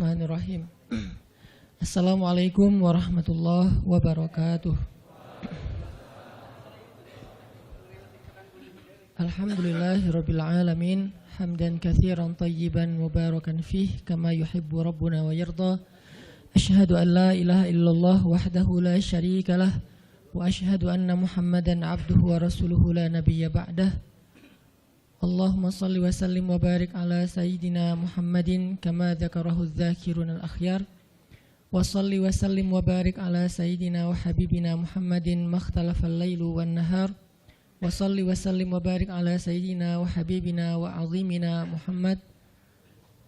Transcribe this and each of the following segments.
Bismillahirrahmanirrahim. Assalamualaikum warahmatullahi wabarakatuh. Alhamdulillahirabbil alamin, hamdan katsiran tayyiban mubarakan fih kama yuhibbu rabbuna wa yarda. Asyhadu an la ilaha illallah wahdahu la syarika lah wa asyhadu anna Muhammadan abduhu wa rasuluhu la nabiyya ba'dah. Allahumma salli wa sallim wa barik ala sayyidina Muhammadin kama dzakarahu dzakirun al-akhyar. Wa salli wa sallim wa barik ala sayyidina wa habibina Muhammadin makhtalafa al-lailu wan nahar. Wa salli wa sallim wa barik ala sayyidina wa habibina wa azimina Muhammad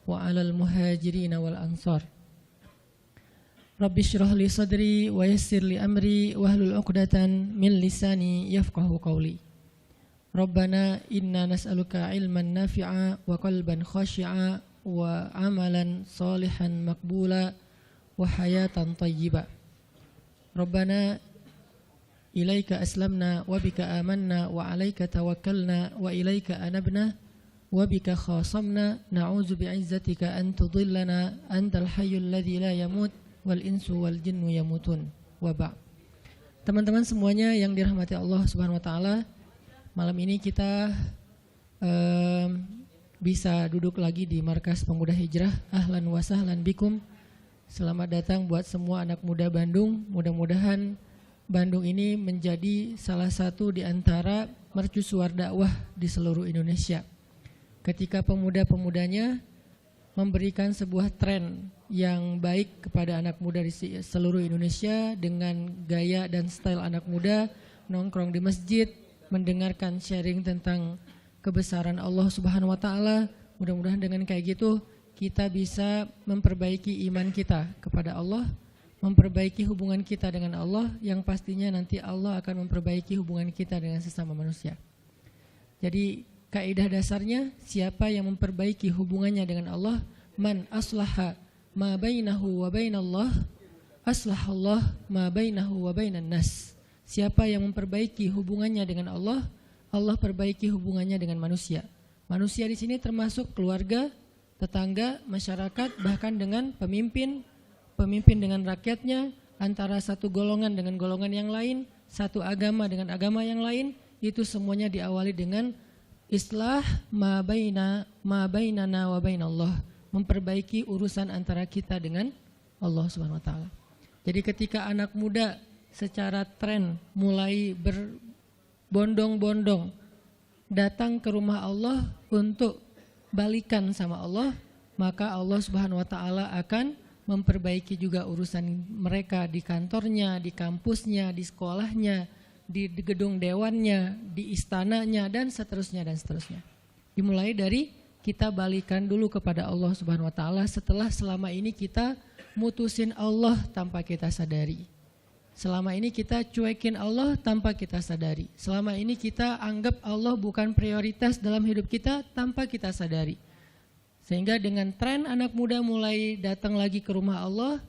wa ala al-muhajirina wal ansar. Rabbi shrah li sadri wa yassir li amri wahlul 'uqdatan min lisani yafqahu qawli. Rabbana inna nas'aluka ilman nafi'a wa qalban khashi'a wa amalan salihan maqbula wa hayatan tayyiba. Rabbana ilaika aslamna wa bika amanna wa alaika tawakkalna wa ilaika anabna wa bika khasamna na'udzu bi'izzatika an tudillana antal hayyul ladzi la yamut wal insu wal jinnu yamutun wa ba'. Teman-teman semuanya yang dirahmati Allah Subhanahu wa taala, malam ini kita bisa duduk lagi di Markas Pemuda Hijrah. Ahlan wa sahlan bikum. Selamat datang buat semua anak muda Bandung. Mudah-mudahan Bandung ini menjadi salah satu di antara mercusuar dakwah di seluruh Indonesia. Ketika pemuda-pemudanya memberikan sebuah tren yang baik kepada anak muda di seluruh Indonesia dengan gaya dan style anak muda, nongkrong di masjid, mendengarkan sharing tentang kebesaran Allah Subhanahu wa taala. Mudah-mudahan dengan kayak gitu kita bisa memperbaiki iman kita kepada Allah, memperbaiki hubungan kita dengan Allah, yang pastinya nanti Allah akan memperbaiki hubungan kita dengan sesama manusia. Jadi kaidah dasarnya, siapa yang memperbaiki hubungannya dengan Allah, man aslaha ma bainahu wa bainallah aslahallah ma bainahu wa bainan nas. Siapa yang memperbaiki hubungannya dengan Allah, Allah perbaiki hubungannya dengan manusia. Manusia di sini termasuk keluarga, tetangga, masyarakat, bahkan dengan pemimpin dengan rakyatnya, antara satu golongan dengan golongan yang lain, satu agama dengan agama yang lain, itu semuanya diawali dengan islah ma bainana wa bainallah, memperbaiki urusan antara kita dengan Allah Subhanahu wa taala. Jadi ketika anak muda secara tren mulai berbondong-bondong datang ke rumah Allah untuk balikan sama Allah, maka Allah Subhanahu wa taala akan memperbaiki juga urusan mereka di kantornya, di kampusnya, di sekolahnya, di gedung dewannya, di istananya, dan seterusnya dan seterusnya. Dimulai dari kita balikan dulu kepada Allah Subhanahu wa taala setelah selama ini kita mutusin Allah tanpa kita sadari. Selama ini kita cuekin Allah tanpa kita sadari. Selama ini kita anggap Allah bukan prioritas dalam hidup kita tanpa kita sadari. Sehingga dengan tren anak muda mulai datang lagi ke rumah Allah,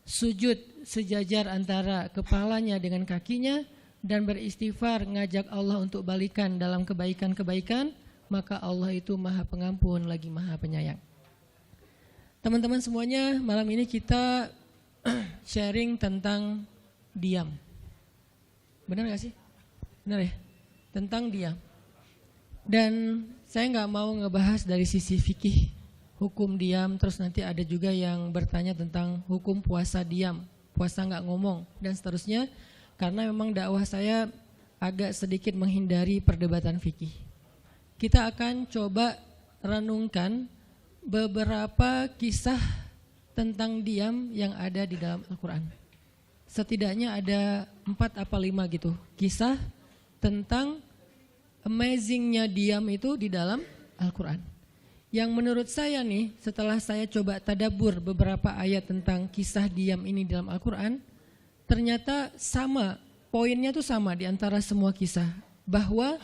sujud sejajar antara kepalanya dengan kakinya, dan beristighfar ngajak Allah untuk balikan dalam kebaikan-kebaikan, maka Allah itu Maha Pengampun lagi Maha Penyayang. Teman-teman semuanya, malam ini kita sharing tentang diam. Benar gak sih? Benar ya? Tentang diam. Dan saya gak mau ngebahas dari sisi fikih, hukum diam, terus nanti ada juga yang bertanya tentang hukum puasa diam, puasa gak ngomong, dan seterusnya. Karena memang dakwah saya agak sedikit menghindari perdebatan fikih. Kita akan coba renungkan beberapa kisah tentang diam yang ada di dalam Al-Quran. Setidaknya ada 4 apa 5 gitu kisah tentang amazingnya diam itu di dalam Al-Quran. Yang menurut saya nih, setelah saya coba tadabbur beberapa ayat tentang kisah diam ini dalam Al-Quran, ternyata sama, poinnya tuh sama di antara semua kisah. Bahwa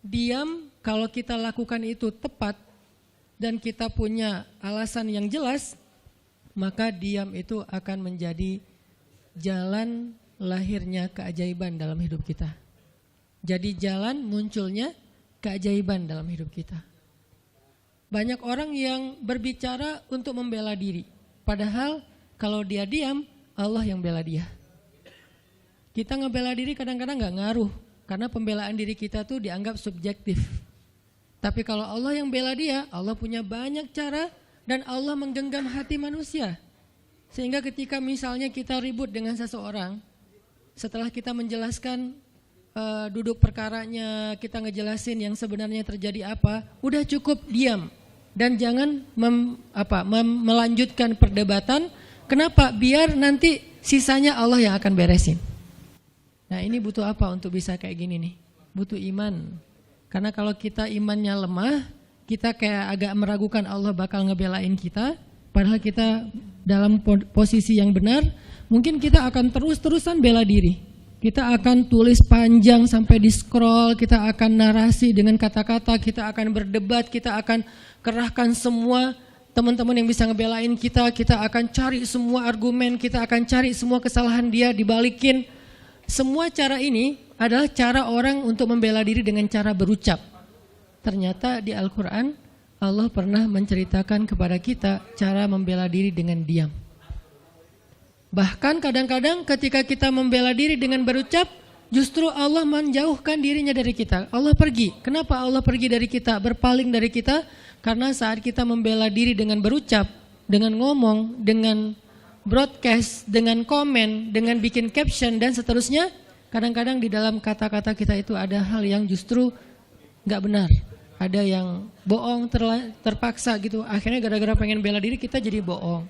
diam kalau kita lakukan itu tepat dan kita punya alasan yang jelas, maka diam itu akan menjadi jalan lahirnya keajaiban dalam hidup kita. Jadi jalan munculnya keajaiban dalam hidup kita. Banyak orang yang berbicara untuk membela diri. Padahal kalau dia diam, Allah yang bela dia. Kita ngebela diri kadang-kadang gak ngaruh, karena pembelaan diri kita tuh dianggap subjektif. Tapi kalau Allah yang bela dia, Allah punya banyak cara dan Allah menggenggam hati manusia. Sehingga ketika misalnya kita ribut dengan seseorang, setelah kita menjelaskan duduk perkaranya, kita ngejelasin yang sebenarnya terjadi apa, udah cukup diam. Dan jangan melanjutkan perdebatan. Kenapa? Biar nanti sisanya Allah yang akan beresin. Nah ini butuh apa untuk bisa kayak gini nih? Butuh iman. Karena kalau kita imannya lemah, kita kayak agak meragukan Allah bakal ngebelain kita. Padahal kita dalam posisi yang benar, mungkin kita akan terus-terusan bela diri. Kita akan tulis panjang sampai di scroll, kita akan narasi dengan kata-kata, kita akan berdebat, kita akan kerahkan semua teman-teman yang bisa ngebelain kita akan cari semua argumen, kita akan cari semua kesalahan dia, dibalikin. Semua cara ini adalah cara orang untuk membela diri dengan cara berucap. Ternyata di Al-Quran Allah pernah menceritakan kepada kita cara membela diri dengan diam. Bahkan kadang-kadang ketika kita membela diri dengan berucap, justru Allah menjauhkan dirinya dari kita. Allah pergi. Kenapa Allah pergi dari kita, berpaling dari kita? Karena saat kita membela diri dengan berucap, dengan ngomong, dengan broadcast, dengan komen, dengan bikin caption dan seterusnya, kadang-kadang di dalam kata-kata kita itu ada hal yang justru gak benar. Ada yang bohong terpaksa gitu. Akhirnya gara-gara pengen bela diri kita jadi bohong.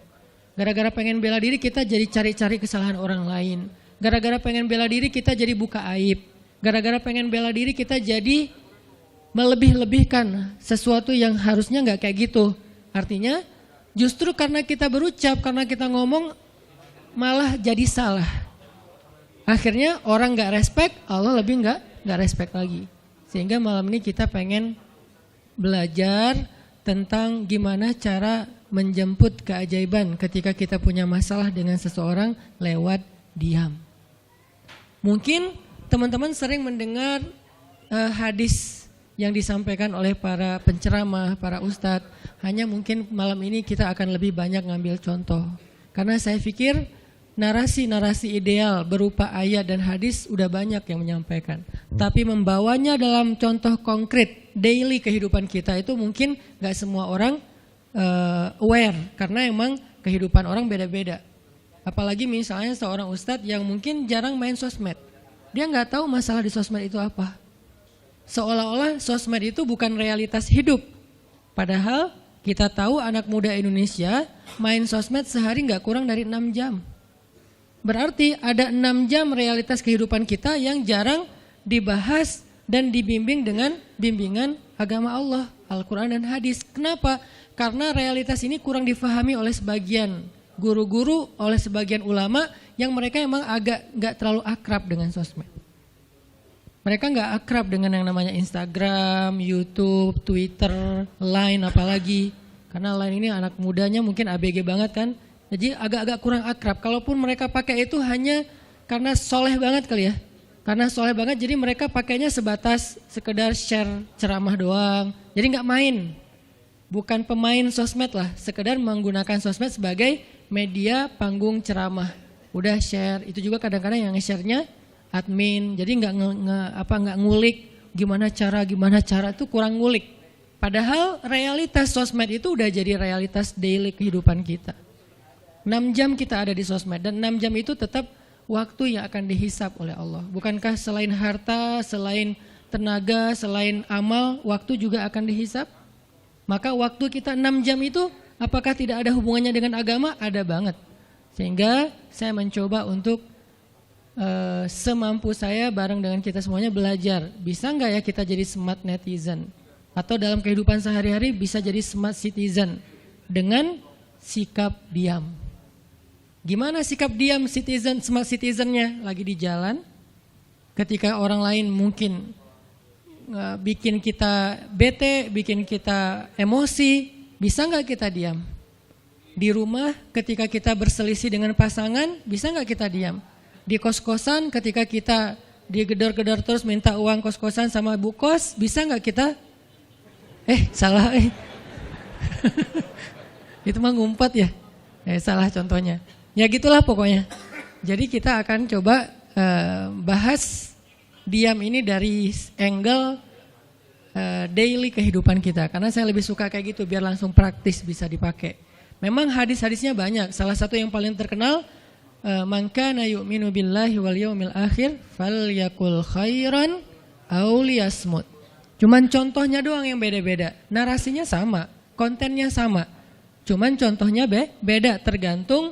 Gara-gara pengen bela diri kita jadi cari-cari kesalahan orang lain. Gara-gara pengen bela diri kita jadi buka aib. Gara-gara pengen bela diri kita jadi melebih-lebihkan sesuatu yang harusnya gak kayak gitu. Artinya justru karena kita berucap, karena kita ngomong malah jadi salah. Akhirnya orang gak respect, Allah lebih gak respect lagi. Sehingga malam ini kita pengen belajar tentang gimana cara menjemput keajaiban ketika kita punya masalah dengan seseorang lewat diam. Mungkin teman-teman sering mendengar hadis yang disampaikan oleh para penceramah, para ustadz. Hanya mungkin malam ini kita akan lebih banyak ngambil contoh. Karena saya pikir narasi-narasi ideal berupa ayat dan hadis udah banyak yang menyampaikan. Tapi membawanya dalam contoh konkret, daily kehidupan kita itu mungkin gak semua orang aware. Karena emang kehidupan orang beda-beda. Apalagi misalnya seorang ustadz yang mungkin jarang main sosmed. Dia gak tahu masalah di sosmed itu apa. Seolah-olah sosmed itu bukan realitas hidup. Padahal kita tahu anak muda Indonesia main sosmed sehari gak kurang dari 6 jam. Berarti ada 6 jam realitas kehidupan kita yang jarang dibahas dan dibimbing dengan bimbingan agama Allah, Al-Quran dan hadis. Kenapa? Karena realitas ini kurang difahami oleh sebagian guru-guru, oleh sebagian ulama yang mereka emang agak gak terlalu akrab dengan sosmed. Mereka gak akrab dengan yang namanya Instagram, YouTube, Twitter, Line apalagi. Karena Line ini anak mudanya mungkin ABG banget kan. Jadi agak-agak kurang akrab. Kalaupun mereka pakai itu hanya karena soleh banget kali ya. Karena soleh banget jadi mereka pakainya sebatas sekedar share ceramah doang. Jadi gak main. Bukan pemain sosmed lah. Sekedar menggunakan sosmed sebagai media panggung ceramah. Udah share. Itu juga kadang-kadang yang nge-share-nya admin, jadi nggak ngulik gimana cara itu kurang ngulik. Padahal realitas sosmed itu udah jadi realitas daily kehidupan kita. 6 jam kita ada di sosmed dan 6 jam itu tetap waktu yang akan dihisap oleh Allah. Bukankah selain harta, selain tenaga, selain amal, waktu juga akan dihisap? Maka waktu kita 6 jam itu apakah tidak ada hubungannya dengan agama? Ada banget. Sehingga saya mencoba untuk semampu saya bareng dengan kita semuanya belajar. Bisa nggak ya kita jadi smart netizen? Atau dalam kehidupan sehari-hari bisa jadi smart citizen dengan sikap diam. Gimana sikap diam citizen, smart citizennya? Lagi di jalan, ketika orang lain mungkin bikin kita bete, bikin kita emosi, bisa nggak kita diam? Di rumah ketika kita berselisih dengan pasangan, bisa nggak kita diam? Di kos-kosan ketika kita digedor-gedor terus minta uang kos-kosan sama bu kos, bisa nggak kita? Salah. Itu mah ngumpat ya. Salah contohnya. Ya gitulah pokoknya. Jadi kita akan coba bahas diam ini dari angle daily kehidupan kita. Karena saya lebih suka kayak gitu biar langsung praktis bisa dipakai. Memang hadis-hadisnya banyak. Salah satu yang paling terkenal, man kana yu'minu billahi wal yaumil akhir falyakul khairan aw liyasmut. Cuman contohnya doang yang beda-beda. Narasinya sama, kontennya sama. Cuman contohnya beda tergantung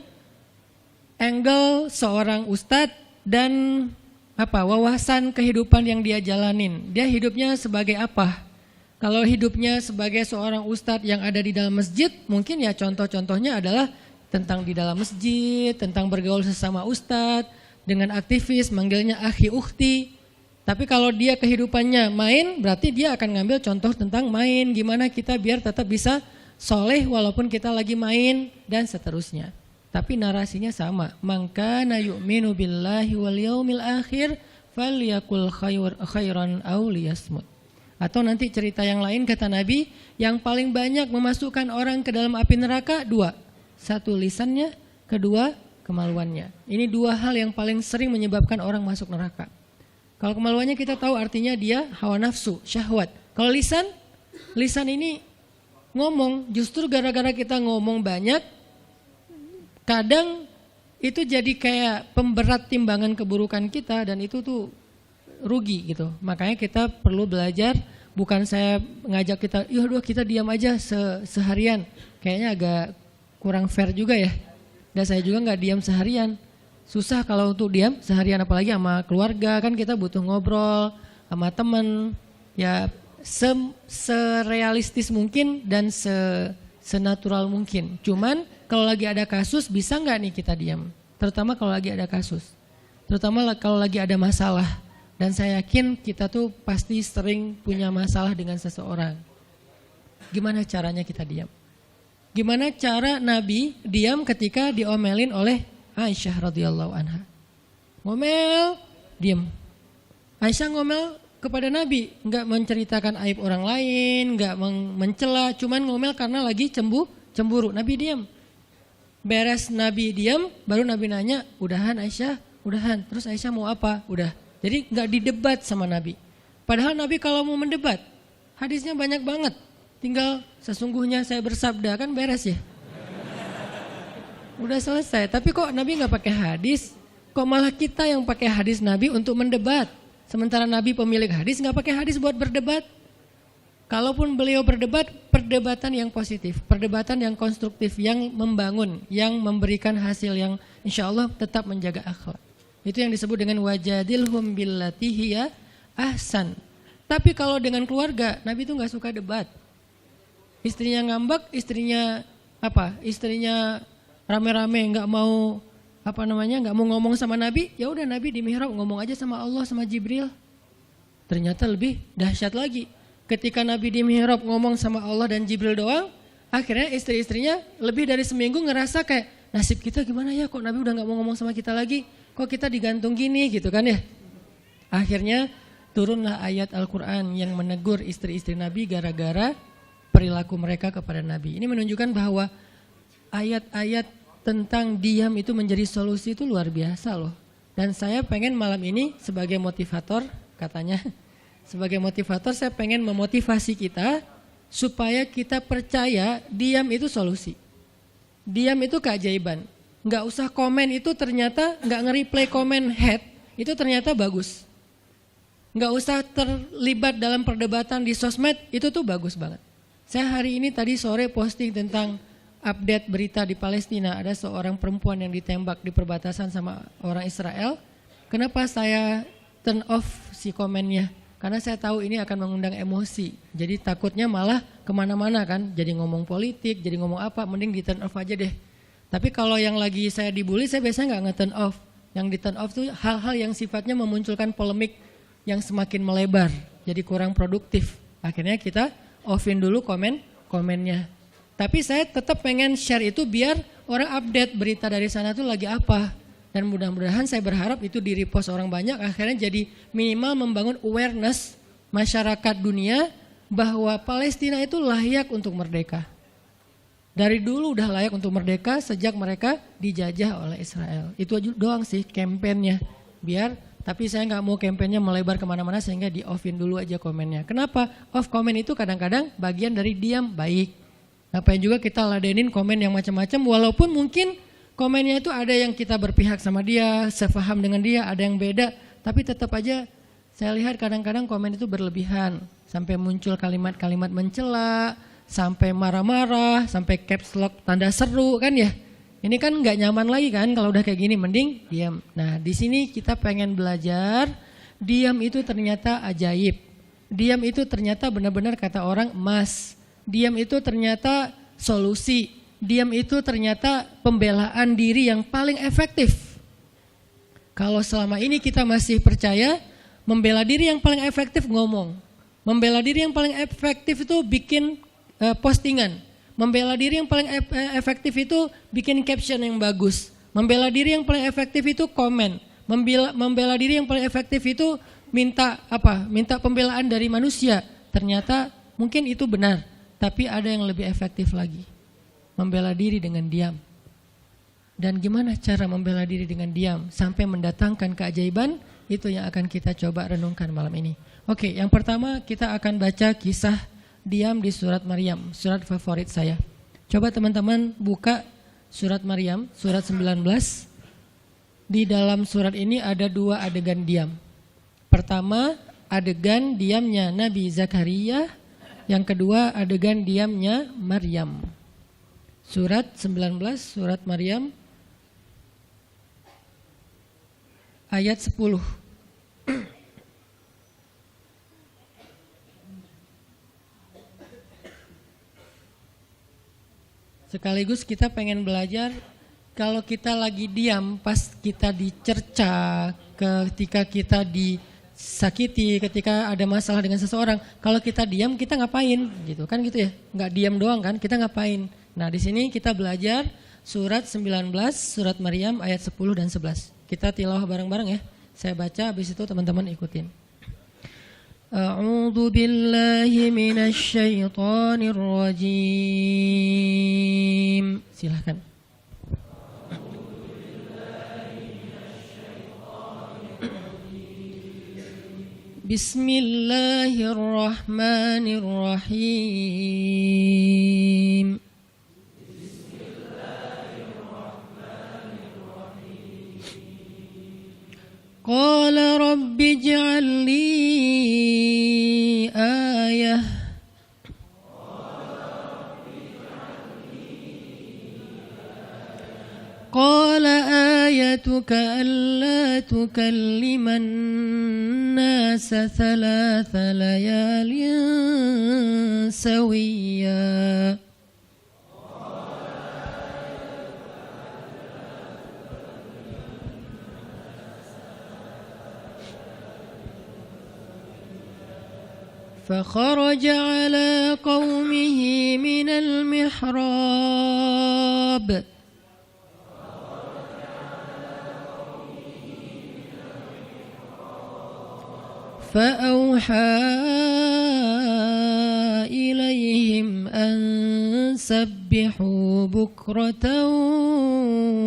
angle seorang ustadz dan wawasan kehidupan yang dia jalanin. Dia hidupnya sebagai apa? Kalau hidupnya sebagai seorang ustadz yang ada di dalam masjid, mungkin ya contoh-contohnya adalah tentang di dalam masjid, tentang bergaul sesama ustadz, dengan aktivis, manggilnya akhi ukhti. Tapi kalau dia kehidupannya main, berarti dia akan ngambil contoh tentang main. Gimana kita biar tetap bisa soleh walaupun kita lagi main dan seterusnya. Tapi narasinya sama. Man kana yu'minu billahi wal yaumil akhir falyakul khairan aw liyasmut. Atau nanti cerita yang lain kata Nabi, yang paling banyak memasukkan orang ke dalam api neraka dua. Satu lisannya, kedua kemaluannya. Ini dua hal yang paling sering menyebabkan orang masuk neraka. Kalau kemaluannya kita tahu artinya dia hawa nafsu, syahwat. Kalau lisan ini ngomong, justru gara-gara kita ngomong banyak, kadang itu jadi kayak pemberat timbangan keburukan kita dan itu tuh rugi gitu. Makanya kita perlu belajar, bukan saya ngajak kita, yaudah kita diam aja seharian. Kayaknya agak kurang fair juga ya. Dan saya juga gak diam seharian. Susah kalau untuk diam seharian, apalagi sama keluarga, kan kita butuh ngobrol sama teman. Ya serealistis mungkin dan senatural mungkin. Cuman kalau lagi ada kasus bisa nggak nih kita diam? Terutama kalau lagi ada kasus. Terutama kalau lagi ada masalah. Dan saya yakin kita tuh pasti sering punya masalah dengan seseorang. Gimana caranya kita diam? Gimana cara Nabi diam ketika diomelin oleh Aisyah radhiyallahu anha? Ngomel, diam. Aisyah ngomel kepada Nabi, enggak menceritakan aib orang lain, enggak mencela, cuman ngomel karena lagi cemburu. Nabi diam. Beres Nabi diam, baru Nabi nanya, udahan Aisyah? Udahan. Terus Aisyah mau apa? Udah. Jadi enggak didebat sama Nabi. Padahal Nabi kalau mau mendebat, hadisnya banyak banget. Tinggal sesungguhnya saya bersabda, kan beres ya. Udah selesai, tapi kok Nabi nggak pakai hadis? Kok malah kita yang pakai hadis Nabi untuk mendebat? Sementara Nabi pemilik hadis nggak pakai hadis buat berdebat. Kalaupun beliau berdebat, perdebatan yang positif, perdebatan yang konstruktif, yang membangun, yang memberikan hasil yang insya Allah tetap menjaga akhlak. Itu yang disebut dengan wajadilhum billati hiya ahsan. Tapi kalau dengan keluarga, Nabi itu nggak suka debat. Istrinya ngambek, istrinya rame-rame nggak mau nggak mau ngomong sama Nabi, ya udah Nabi di mihrab ngomong aja sama Allah sama Jibril. Ternyata lebih dahsyat lagi. Ketika Nabi di mihrab ngomong sama Allah dan Jibril doang, akhirnya istri-istrinya lebih dari seminggu ngerasa kayak nasib kita gimana ya, kok Nabi udah nggak mau ngomong sama kita lagi, kok kita digantung gini gitu kan ya. Akhirnya turunlah ayat Al-Quran yang menegur istri-istri Nabi gara-gara perilaku mereka kepada Nabi. Ini menunjukkan bahwa ayat-ayat tentang diam itu menjadi solusi itu luar biasa loh. Dan saya pengen malam ini sebagai motivator, katanya sebagai motivator saya pengen memotivasi kita supaya kita percaya diam itu solusi. Diam itu keajaiban. Nggak usah komen itu ternyata, nggak nge-reply komen head itu ternyata bagus. Nggak usah terlibat dalam perdebatan di sosmed itu tuh bagus banget. Saya hari ini tadi sore posting tentang update berita di Palestina, ada seorang perempuan yang ditembak di perbatasan sama orang Israel. Kenapa saya turn off si komennya? Karena saya tahu ini akan mengundang emosi. Jadi takutnya malah kemana-mana kan, jadi ngomong politik, jadi ngomong apa, mending di turn off aja deh. Tapi kalau yang lagi saya dibully, saya biasanya nggak nge-turn off. Yang di turn off tuh hal-hal yang sifatnya memunculkan polemik yang semakin melebar, jadi kurang produktif. Akhirnya kita offin dulu komennya. Tapi saya tetap pengen share itu biar orang update berita dari sana tuh lagi apa. Dan mudah-mudahan saya berharap itu di repost orang banyak, akhirnya jadi minimal membangun awareness masyarakat dunia bahwa Palestina itu layak untuk merdeka. Dari dulu udah layak untuk merdeka sejak mereka dijajah oleh Israel. Itu aja doang sih kampanyenya. Tapi saya nggak mau kampanyenya melebar kemana-mana sehingga di offin dulu aja komennya. Kenapa? Off komen itu kadang-kadang bagian dari diam baik. Ngapain juga kita ladenin komen yang macam-macam, walaupun mungkin komennya itu ada yang kita berpihak sama dia, sepaham dengan dia, ada yang beda. Tapi tetap aja saya lihat kadang-kadang komen itu berlebihan. Sampai muncul kalimat-kalimat mencela, sampai marah-marah, sampai caps lock tanda seru kan ya. Ini kan nggak nyaman lagi kan kalau udah kayak gini, mending diam. Nah di sini kita pengen belajar, diam itu ternyata ajaib. Diam itu ternyata benar-benar kata orang emas. Diam itu ternyata solusi. Diam itu ternyata pembelaan diri yang paling efektif. Kalau selama ini kita masih percaya membela diri yang paling efektif ngomong. Membela diri yang paling efektif itu bikin postingan. Membela diri yang paling efektif itu bikin caption yang bagus. Membela diri yang paling efektif itu komen. Membela diri yang paling efektif itu minta pembelaan dari manusia. Ternyata mungkin itu benar, tapi ada yang lebih efektif lagi. Membela diri dengan diam. Dan gimana cara membela diri dengan diam sampai mendatangkan keajaiban? Itu yang akan kita coba renungkan malam ini. Oke, yang pertama kita akan baca kisah diam di surat Maryam, surat favorit saya. Coba teman-teman buka surat Maryam, surat 19. Di dalam surat ini ada 2 adegan diam. Pertama, adegan diamnya Nabi Zakaria. Yang kedua, adegan diamnya Maryam. Surat 19, surat Maryam, ayat 10. Sekaligus kita pengen belajar kalau kita lagi diam pas kita dicerca, ketika kita disakiti, ketika ada masalah dengan seseorang, kalau kita diam kita ngapain gitu kan gitu ya? Nggak diam doang kan, kita ngapain? Nah, di sini kita belajar surat 19, surat Maryam ayat 10 dan 11. Kita tilawah bareng-bareng ya. Saya baca habis itu teman-teman ikutin. A'udzu billahi minasy syaithanir rajim. Silakan. Bismillahirrahmanirrahim. Qala rabbi ij'al li ayah. Qala ayatuka alla tukalliman nasa thalatha layalin sawiyya. فخرج على قومه من المحراب فأوحى إليهم أن سبحوا بكرة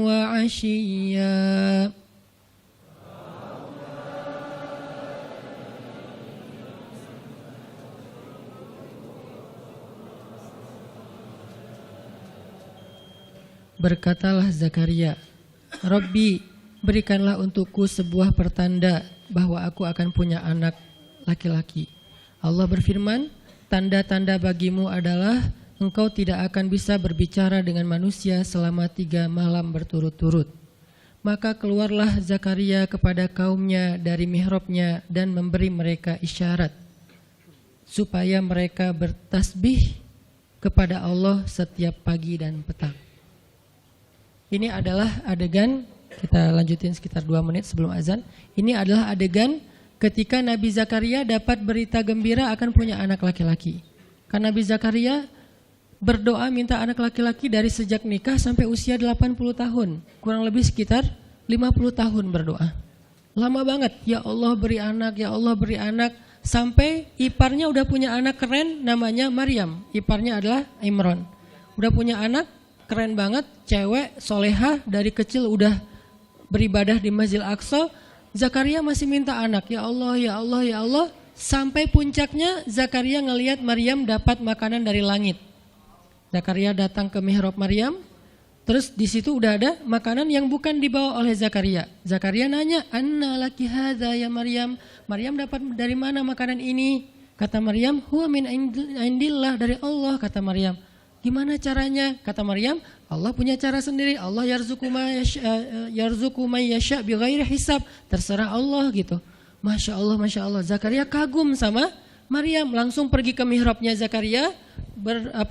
وعشيا Berkatalah Zakaria, Rabbi, berikanlah untukku sebuah pertanda bahwa aku akan punya anak laki-laki. Allah berfirman, tanda-tanda bagimu adalah engkau tidak akan bisa berbicara dengan manusia selama 3 malam berturut-turut. Maka keluarlah Zakaria kepada kaumnya dari mihrabnya dan memberi mereka isyarat, supaya mereka bertasbih kepada Allah setiap pagi dan petang. Ini adalah adegan, kita lanjutin sekitar 2 menit sebelum azan. Ini adalah adegan ketika Nabi Zakaria dapat berita gembira akan punya anak laki-laki. Karena Nabi Zakaria berdoa minta anak laki-laki dari sejak nikah sampai usia 80 tahun. Kurang lebih sekitar 50 tahun berdoa. Lama banget, ya Allah beri anak, ya Allah beri anak. Sampai iparnya udah punya anak keren namanya Maryam. Iparnya adalah Imran. udah punya anak, keren banget, cewek, solehah, dari kecil udah beribadah di Masjidil Aqsa. Zakaria masih minta anak, ya Allah, ya Allah, ya Allah. Sampai puncaknya Zakaria ngelihat Maryam dapat makanan dari langit. Zakaria datang ke mihrab Maryam, terus di situ udah ada makanan yang bukan dibawa oleh Zakaria. Zakaria nanya, "Anna laki hadza ya Maryam?" Maryam dapat dari mana makanan ini? Kata Maryam, "Huwa min indillah," dari Allah, kata Maryam. Gimana caranya? Kata Maryam, Allah punya cara sendiri. Allah yarzuqu may yasha bighairi hisab. Terserah Allah gitu. Masya Allah, Masya Allah. Zakaria kagum sama Maryam. Langsung pergi ke mihrabnya Zakaria,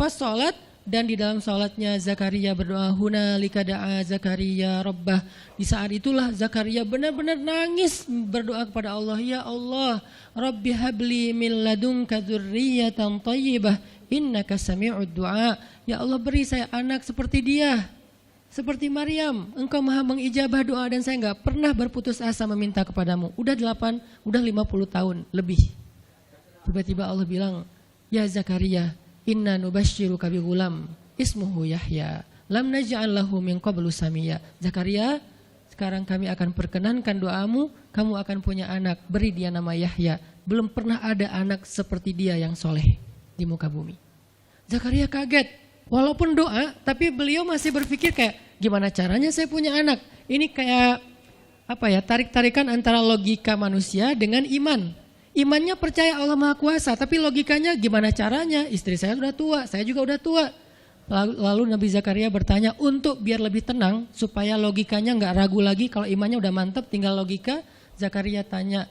sholat. Dan di dalam sholatnya Zakaria berdoa, hunalika da'a Zakaria rabbah. Di saat itulah Zakaria benar-benar nangis berdoa kepada Allah, ya Allah, Rabbi habli min ladunka dzurriyyatan thayyibah innaka sami'ud du'a. Ya Allah, beri saya anak seperti dia, seperti Maryam. Engkau maha mengijabah doa dan saya enggak pernah berputus asa meminta kepadamu. Udah 50 tahun lebih. Tiba-tiba Allah bilang, ya Zakaria, inna nubashiruka bi ghulam ismuhu Yahya lam naj'al lahu min qablu samia. Zakaria, sekarang kami akan perkenankan doamu, kamu akan punya anak, beri dia nama Yahya. Belum pernah ada anak seperti dia yang soleh di muka bumi. Zakaria kaget, walaupun doa, tapi beliau masih berpikir kayak, gimana caranya saya punya anak? Ini kayak tarik-tarikan antara logika manusia dengan iman. Imannya percaya Allah Maha Kuasa, tapi logikanya gimana caranya? Istri saya sudah tua, saya juga udah tua. Lalu Nabi Zakaria bertanya untuk biar lebih tenang, supaya logikanya nggak ragu lagi. Kalau imannya udah mantap, tinggal logika. Zakaria tanya,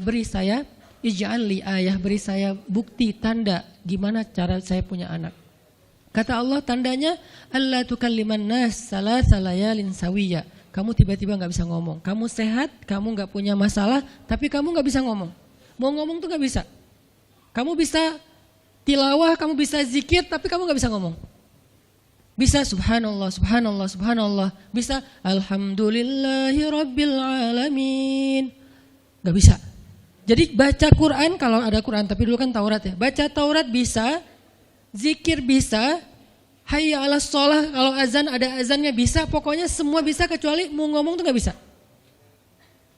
beri saya ij'al li ayah, beri saya bukti, tanda, gimana cara saya punya anak. Kata Allah, tandanya alla tukalliman nas salasa layalin sawiya. Kamu tiba-tiba nggak bisa ngomong. Kamu sehat, kamu nggak punya masalah, tapi kamu nggak bisa ngomong. Mau ngomong tuh gak bisa. Kamu bisa tilawah, kamu bisa zikir, tapi kamu gak bisa ngomong. Bisa subhanallah, subhanallah, subhanallah. Bisa alhamdulillahi rabbil alamin. Gak bisa. Jadi baca Quran, kalau ada Quran, tapi dulu kan Taurat ya. Baca Taurat bisa, zikir bisa, hayya ala sholah, kalau azan ada azannya bisa. Pokoknya semua bisa kecuali mau ngomong tuh gak bisa.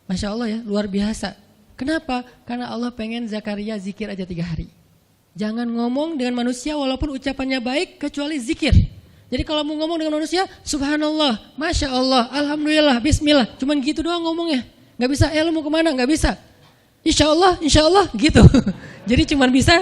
Masya Allah ya, luar biasa. Kenapa? Karena Allah pengen Zakaria zikir aja 3 hari. Jangan ngomong dengan manusia walaupun ucapannya baik kecuali zikir. Jadi kalau mau ngomong dengan manusia, subhanallah, masya Allah, alhamdulillah, bismillah. Cuman gitu doang ngomongnya. Gak bisa, lu mau kemana? Gak bisa. Insya Allah, gitu. Jadi cuman bisa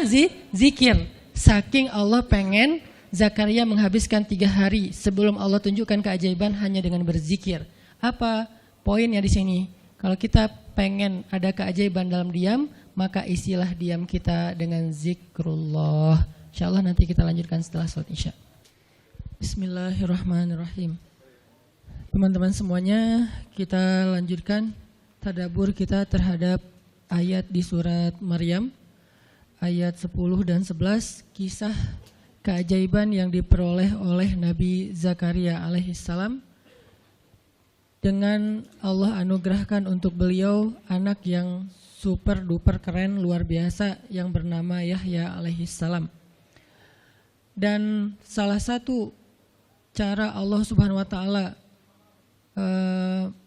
zikir. Saking Allah pengen Zakaria menghabiskan 3 hari sebelum Allah tunjukkan keajaiban hanya dengan berzikir. Apa poinnya di sini? Kalau kita pengen ada keajaiban dalam diam, maka isilah diam kita dengan zikrullah. InsyaAllah nanti kita lanjutkan setelah sholat isya. Bismillahirrahmanirrahim. Teman-teman semuanya, kita lanjutkan tadabbur kita terhadap ayat di surat Maryam, ayat 10 dan 11, kisah keajaiban yang diperoleh oleh Nabi Zakaria alaihissalam. Dengan Allah anugerahkan untuk beliau anak yang super duper keren luar biasa yang bernama Yahya alaihissalam. Dan salah satu cara Allah Subhanahu wa taala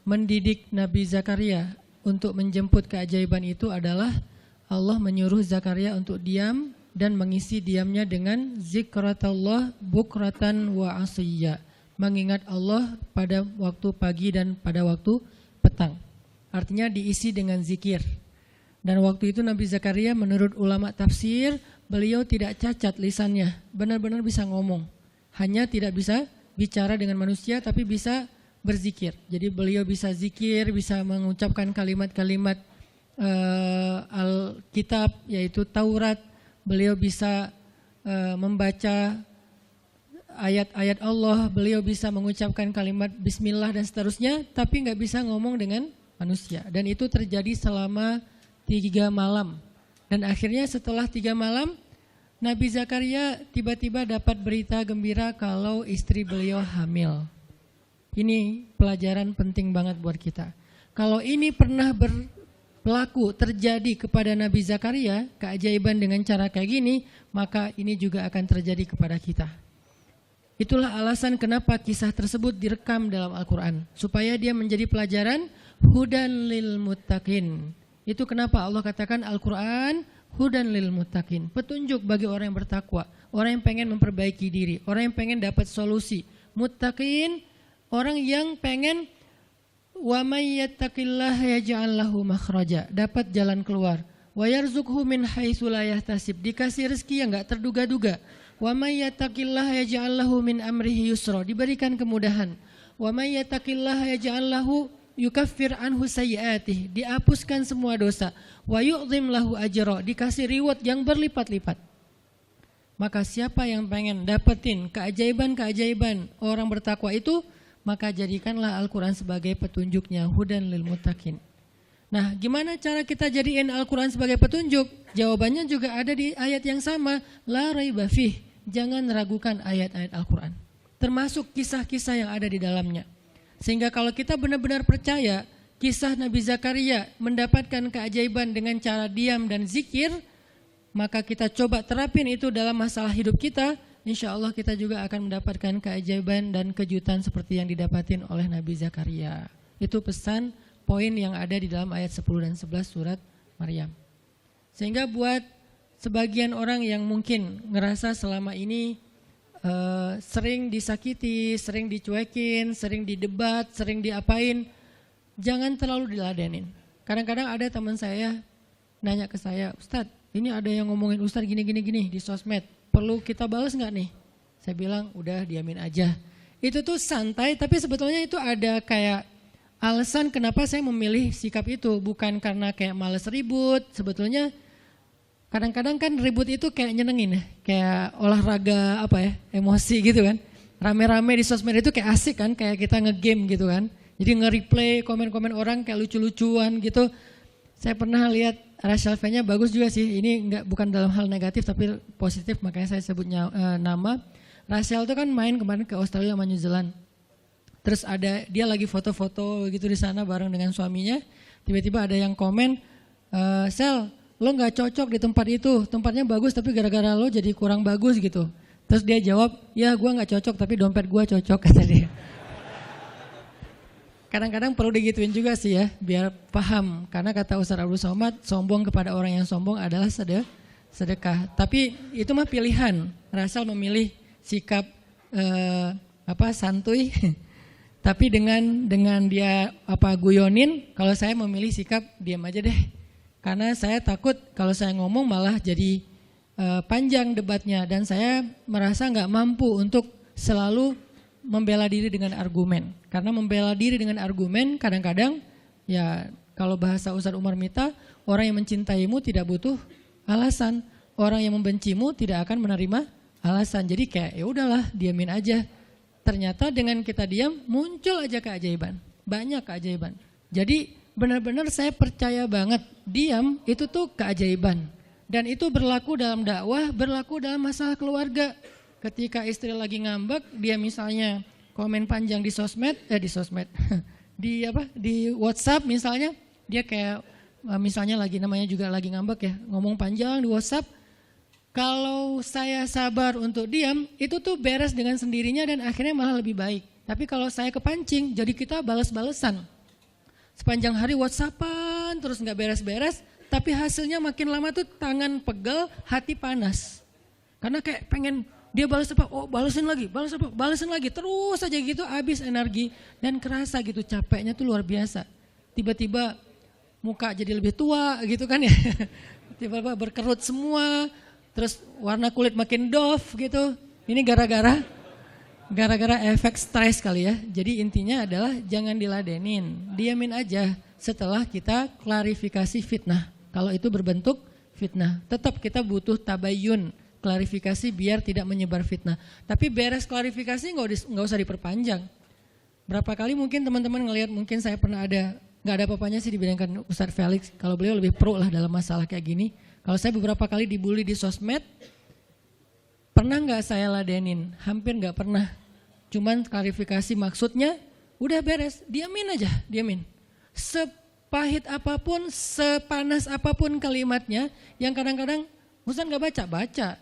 mendidik Nabi Zakaria untuk menjemput keajaiban itu adalah Allah menyuruh Zakaria untuk diam dan mengisi diamnya dengan zikratullah bukratan wa asiyya. Mengingat Allah pada waktu pagi dan pada waktu petang. Artinya diisi dengan zikir. Dan waktu itu Nabi Zakaria menurut ulama tafsir, beliau tidak cacat lisannya, benar-benar bisa ngomong. Hanya tidak bisa bicara dengan manusia tapi bisa berzikir. Jadi beliau bisa zikir, bisa mengucapkan kalimat-kalimat Alkitab yaitu Taurat. Beliau bisa membaca ayat-ayat Allah, beliau bisa mengucapkan kalimat bismillah dan seterusnya, tapi nggak bisa ngomong dengan manusia. Dan itu terjadi selama 3 malam. Dan akhirnya setelah 3 malam, Nabi Zakaria tiba-tiba dapat berita gembira kalau istri beliau hamil. Ini pelajaran penting banget buat kita. Kalau ini pernah berlaku terjadi kepada Nabi Zakaria, keajaiban dengan cara kayak gini, maka ini juga akan terjadi kepada kita. Itulah alasan kenapa kisah tersebut direkam dalam Al-Quran. Supaya dia menjadi pelajaran hudan lil muttaqin. Itu kenapa Allah katakan Al-Quran hudan lil muttaqin. Petunjuk bagi orang yang bertakwa. Orang yang pengen memperbaiki diri. Orang yang pengen dapat solusi. Muttaqin, orang yang pengen wa may yattaqillaha yaj'al lahu makhraja. Dapat jalan keluar. Wa yarzuqhu min haitsu la yahtasib. Dikasih rezeki yang enggak terduga-duga. Wa may yattaqillaha yaj'al lahu min amrihi yusra, diberikan kemudahan. Wa may yattaqillaha yaj'al lahu yukaffir anhu sayyi'atihi, dihapuskan semua dosa. Wa yu'dhim lahu ajra, dikasih reward yang berlipat-lipat. Maka siapa yang pengen dapetin keajaiban-keajaiban orang bertakwa itu, maka jadikanlah Al-Quran sebagai petunjuknya, hudan lil muttaqin. Nah, gimana cara kita jadiin Al-Quran sebagai petunjuk? Jawabannya juga ada di ayat yang sama. La raiba fih. Jangan ragukan ayat-ayat Al-Quran. Termasuk kisah-kisah yang ada di dalamnya. Sehingga kalau kita benar-benar percaya kisah Nabi Zakaria mendapatkan keajaiban dengan cara diam dan zikir, maka kita coba terapin itu dalam masalah hidup kita. Insya Allah kita juga akan mendapatkan keajaiban dan kejutan seperti yang didapatin oleh Nabi Zakaria. Itu pesan poin yang ada di dalam ayat 10 dan 11 surat Maryam. Sehingga buat sebagian orang yang mungkin ngerasa selama ini sering disakiti, sering dicuekin, sering didebat, sering diapain, jangan terlalu diladenin. Kadang-kadang ada teman saya nanya ke saya, Ustadz, ini ada yang ngomongin Ustadz gini di sosmed, perlu kita balas nggak nih? Saya bilang, udah diamin aja. Itu tuh santai, tapi sebetulnya itu ada kayak alasan kenapa saya memilih sikap itu, bukan karena kayak males ribut. Sebetulnya kadang-kadang kan ribut itu kayak nyenengin ya, kayak olahraga apa ya, emosi gitu kan. Rame-rame di sosmed itu kayak asik kan, kayak kita ngegame gitu kan. Jadi nge-replay komen-komen orang kayak lucu-lucuan gitu. Saya pernah lihat Rashalva-nya bagus juga sih. Ini bukan dalam hal negatif tapi positif, makanya saya sebutnya nama. Rachel itu kan main kemarin ke Australia sama New Zealand. Terus ada dia lagi foto-foto gitu di sana bareng dengan suaminya. Tiba-tiba ada yang komen, Sel, lo nggak cocok di tempat itu. Tempatnya bagus tapi gara-gara lo jadi kurang bagus gitu. Terus dia jawab, ya gue nggak cocok tapi dompet gue cocok, kata dia. Kadang-kadang perlu digituin juga sih ya, biar paham. Karena kata Ustaz Abdul Somad, sombong kepada orang yang sombong adalah sedekah. Tapi itu mah pilihan. Rachel memilih sikap santuy. Tapi dengan dia guyonin, kalau saya memilih sikap diam aja deh. Karena saya takut kalau saya ngomong malah jadi panjang debatnya. Dan saya merasa gak mampu untuk selalu membela diri dengan argumen. Karena membela diri dengan argumen kadang-kadang ya kalau bahasa Ustadz Umar Mita, orang yang mencintaimu tidak butuh alasan. Orang yang membencimu tidak akan menerima alasan. Jadi kayak ya udahlah diamin aja. Ternyata dengan kita diam muncul aja keajaiban, banyak keajaiban. Jadi benar-benar saya percaya banget diam itu tuh keajaiban. Dan itu berlaku dalam dakwah, berlaku dalam masalah keluarga. Ketika istri lagi ngambek, dia misalnya komen panjang di sosmed, di WhatsApp misalnya, dia kayak misalnya namanya juga lagi ngambek ya, ngomong panjang di WhatsApp. Kalau saya sabar untuk diam, itu tuh beres dengan sendirinya dan akhirnya malah lebih baik. Tapi kalau saya kepancing, jadi kita balas-balesan. Sepanjang hari WhatsAppan, terus gak beres-beres, tapi hasilnya makin lama tuh tangan pegel, hati panas. Karena kayak pengen dia balas apa, oh balesin lagi, balesin lagi, terus aja gitu habis energi. Dan kerasa gitu capeknya tuh luar biasa. Tiba-tiba muka jadi lebih tua gitu kan ya, tiba-tiba berkerut semua. Terus warna kulit makin doff gitu. Ini gara-gara efek stres kali ya. Jadi intinya adalah jangan diladenin, diamin aja setelah kita klarifikasi fitnah. Kalau itu berbentuk fitnah, tetap kita butuh tabayun, klarifikasi biar tidak menyebar fitnah. Tapi beres klarifikasi nggak usah diperpanjang. Berapa kali mungkin teman-teman ngelihat, mungkin saya pernah nggak ada apa-apanya sih dibandingkan Ustadz Felix. Kalau beliau lebih pro lah dalam masalah kayak gini. Kalau saya beberapa kali dibully di sosmed, pernah nggak saya ladenin? Hampir nggak pernah. Cuman klarifikasi maksudnya, udah beres, diamin aja, diamin. Sepahit apapun, sepanas apapun kalimatnya, yang kadang-kadang Ustaz nggak baca,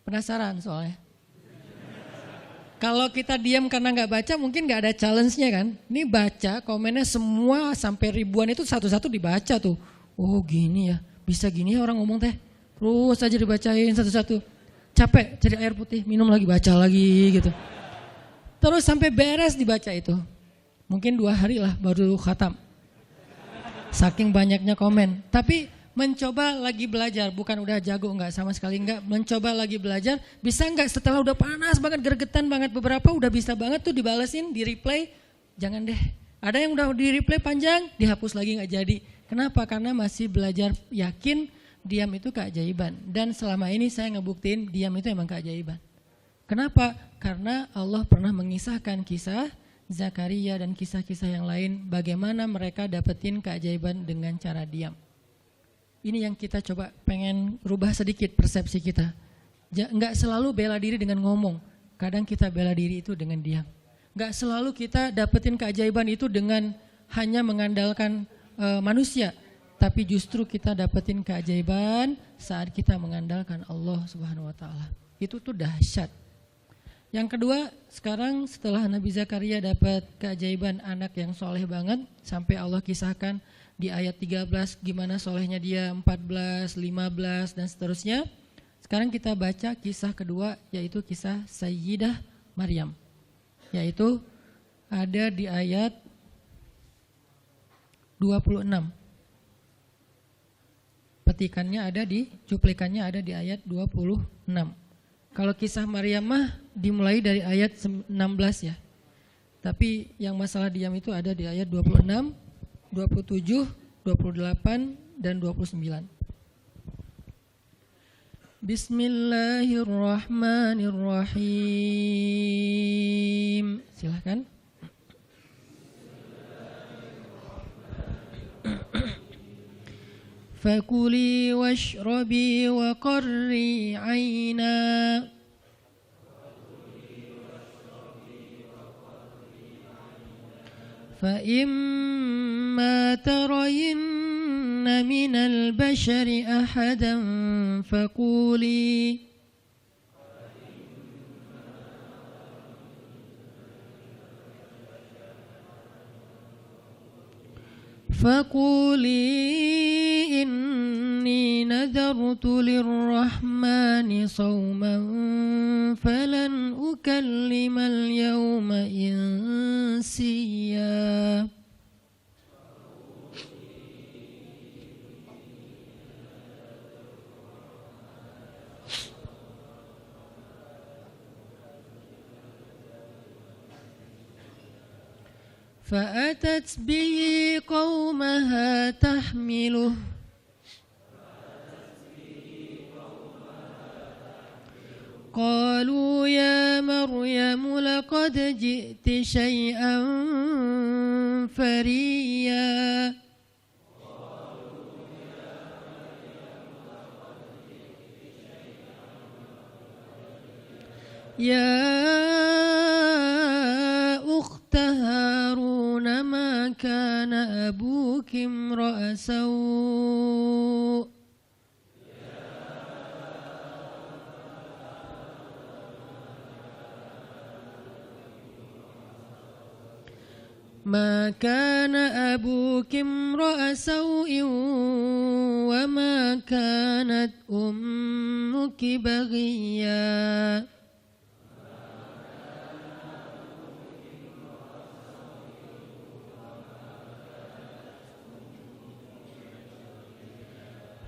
penasaran soalnya. Kalau kita diam karena nggak baca mungkin nggak ada challenge-nya kan. Ini baca komennya semua sampai ribuan itu satu-satu dibaca tuh. Oh gini ya, bisa gini ya orang ngomong teh. Terus aja dibacain satu-satu. Capek cari air putih, minum lagi, baca lagi gitu. Terus sampai beres dibaca itu. Mungkin 2 hari lah baru khatam. Saking banyaknya komen. Tapi mencoba lagi belajar, bukan udah jago enggak, sama sekali enggak. Mencoba lagi belajar, bisa enggak setelah udah panas banget, gergetan banget beberapa, udah bisa banget tuh dibalesin, di replay. Jangan deh, ada yang udah di replay panjang, dihapus lagi enggak jadi. Kenapa? Karena masih belajar yakin diam itu keajaiban. Dan selama ini saya ngebuktiin diam itu emang keajaiban. Kenapa? Karena Allah pernah mengisahkan kisah Zakaria dan kisah-kisah yang lain, bagaimana mereka dapetin keajaiban dengan cara diam. Ini yang kita coba pengen rubah sedikit persepsi kita. Enggak selalu bela diri dengan ngomong. Kadang kita bela diri itu dengan diam. Enggak selalu kita dapetin keajaiban itu dengan hanya mengandalkan manusia. Tapi justru kita dapetin keajaiban saat kita mengandalkan Allah Subhanahu wa taala. Itu tuh dahsyat. Yang kedua, sekarang setelah Nabi Zakaria dapat keajaiban anak yang soleh banget, sampai Allah kisahkan di ayat 13 gimana solehnya dia, 14, 15 dan seterusnya. Sekarang kita baca kisah kedua, yaitu kisah Sayyidah Maryam. Yaitu ada di ayat 26. Petikannya ada di, cuplikannya ada di ayat 26. Kalau kisah Maryam mah dimulai dari ayat 16 ya. Tapi yang masalah diam itu ada di ayat 26, 27, 28 dan 29. Bismillahirrahmanirrahim. Silakan. Fakuli washrabi wa qarri aina fa imma tarayinna minal bashari ahadan fakuli inni nadartu lirrahmani sawman falan ukallimal yawma insiya. فأتت به قومها تحمله قالوا يا مريم لقد جئت شيئا فريا يا أخت هارون ما كان أبوك امرأ سوء ما كان أبوك امرأ سوء وما كانت أمك بغيا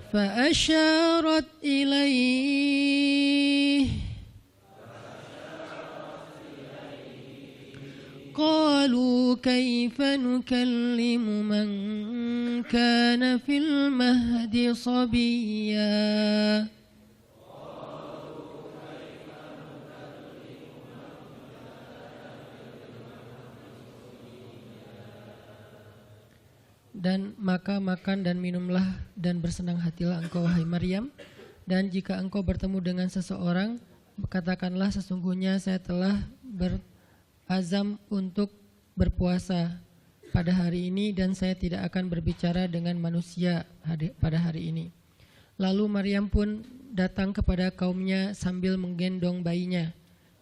فأشارت إليه قالوا كيف نكلم من كان في المهد صبيا Dan maka makan dan minumlah dan bersenang hatilah engkau wahai Maryam. Dan jika engkau bertemu dengan seseorang, katakanlah sesungguhnya saya telah berazam untuk berpuasa pada hari ini dan saya tidak akan berbicara dengan manusia pada hari ini. Lalu Maryam pun datang kepada kaumnya sambil menggendong bayinya.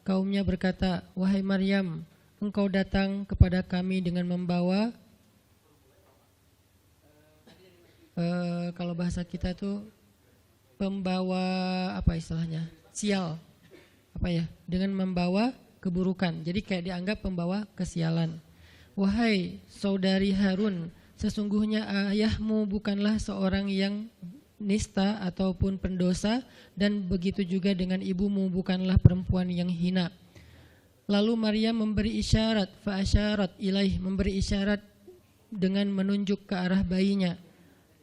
kaumnya berkata, "Wahai Maryam, engkau datang kepada kami dengan membawa," kalau bahasa kita itu pembawa apa istilahnya? Sial. Apa ya? Dengan membawa keburukan. Jadi kayak dianggap pembawa kesialan. "Wahai saudari Harun, sesungguhnya ayahmu bukanlah seorang yang nista ataupun pendosa, dan begitu juga dengan ibumu bukanlah perempuan yang hina." Lalu Maryam memberi isyarat, fa'asyarat ilaih, memberi isyarat dengan menunjuk ke arah bayinya.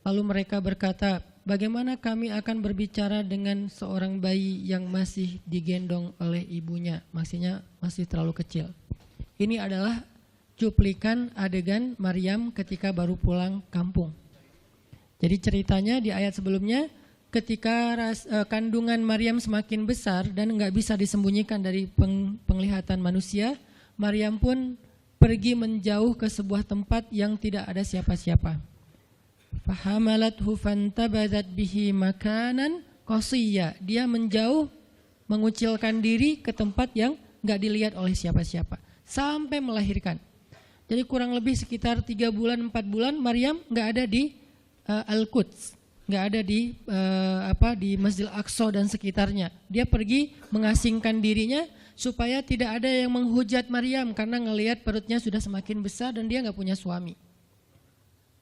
Lalu mereka berkata, "Bagaimana kami akan berbicara dengan seorang bayi yang masih digendong oleh ibunya?" Maksudnya masih terlalu kecil. Ini adalah cuplikan adegan Maryam ketika baru pulang kampung. Jadi ceritanya di ayat sebelumnya, ketika kandungan Maryam semakin besar dan enggak bisa disembunyikan dari penglihatan manusia, Maryam pun pergi menjauh ke sebuah tempat yang tidak ada siapa-siapa. Fahamalathu fantabadat bihi makanan qasiyya. Dia menjauh, mengucilkan diri ke tempat yang enggak dilihat oleh siapa-siapa sampai melahirkan. Jadi kurang lebih sekitar 3 bulan 4 bulan Maryam enggak ada di Al-Quds, nggak ada di Masjidil Aqsa dan sekitarnya. Dia pergi mengasingkan dirinya supaya tidak ada yang menghujat Maryam karena ngelihat perutnya sudah semakin besar dan dia nggak punya suami.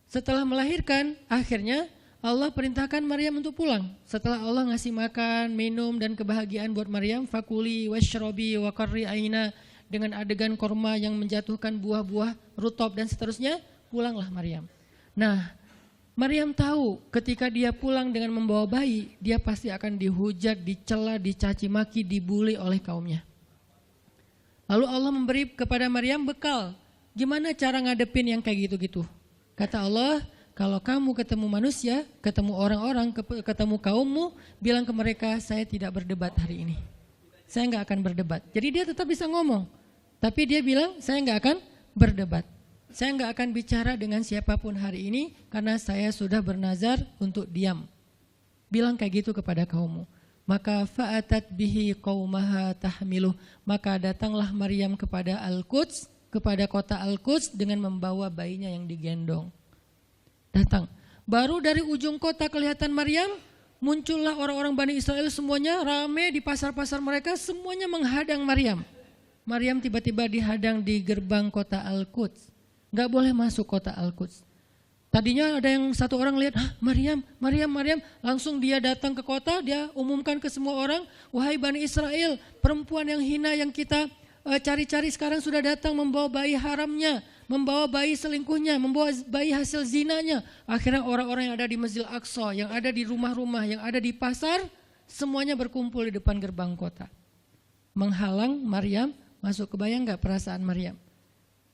Setelah melahirkan, akhirnya Allah perintahkan Maryam untuk pulang. Setelah Allah ngasih makan, minum dan kebahagiaan buat Maryam, fakuli washrobi wa qarri aina, dengan adegan korma yang menjatuhkan buah-buah rutop dan seterusnya, pulanglah Maryam. Nah, Maryam tahu ketika dia pulang dengan membawa bayi, dia pasti akan dihujat, dicela, dicaci maki, dibully oleh kaumnya. Lalu Allah memberi kepada Maryam bekal. Gimana cara ngadepin yang kayak gitu-gitu? Kata Allah, kalau kamu ketemu manusia, ketemu orang-orang, ketemu kaummu, bilang ke mereka, saya tidak berdebat hari ini. Saya nggak akan berdebat. Jadi dia tetap bisa ngomong. Tapi dia bilang, saya nggak akan berdebat. Saya nggak akan bicara dengan siapapun hari ini karena saya sudah bernazar untuk diam. Bilang kayak gitu kepada kaummu. Maka fa'atat bihi qaumaha tahmiluh. Maka datanglah Maryam kepada Al-Quds, kepada kota Al-Quds dengan membawa bayinya yang digendong. Datang. Baru dari ujung kota kelihatan Maryam, muncullah orang-orang Bani Israel semuanya rame di pasar-pasar mereka, semuanya menghadang Maryam. Maryam tiba-tiba dihadang di gerbang kota Al-Quds. Gak boleh masuk kota Al-Quds. Tadinya ada yang satu orang lihat, Maryam. Langsung dia datang ke kota, dia umumkan ke semua orang, wahai Bani Israel, perempuan yang hina yang kita cari-cari sekarang sudah datang membawa bayi haramnya, membawa bayi selingkuhnya, membawa bayi hasil zinanya. Akhirnya orang-orang yang ada di Masjidil Aqsa, yang ada di rumah-rumah, yang ada di pasar, semuanya berkumpul di depan gerbang kota. Menghalang Maryam masuk. Kebayang gak perasaan Maryam?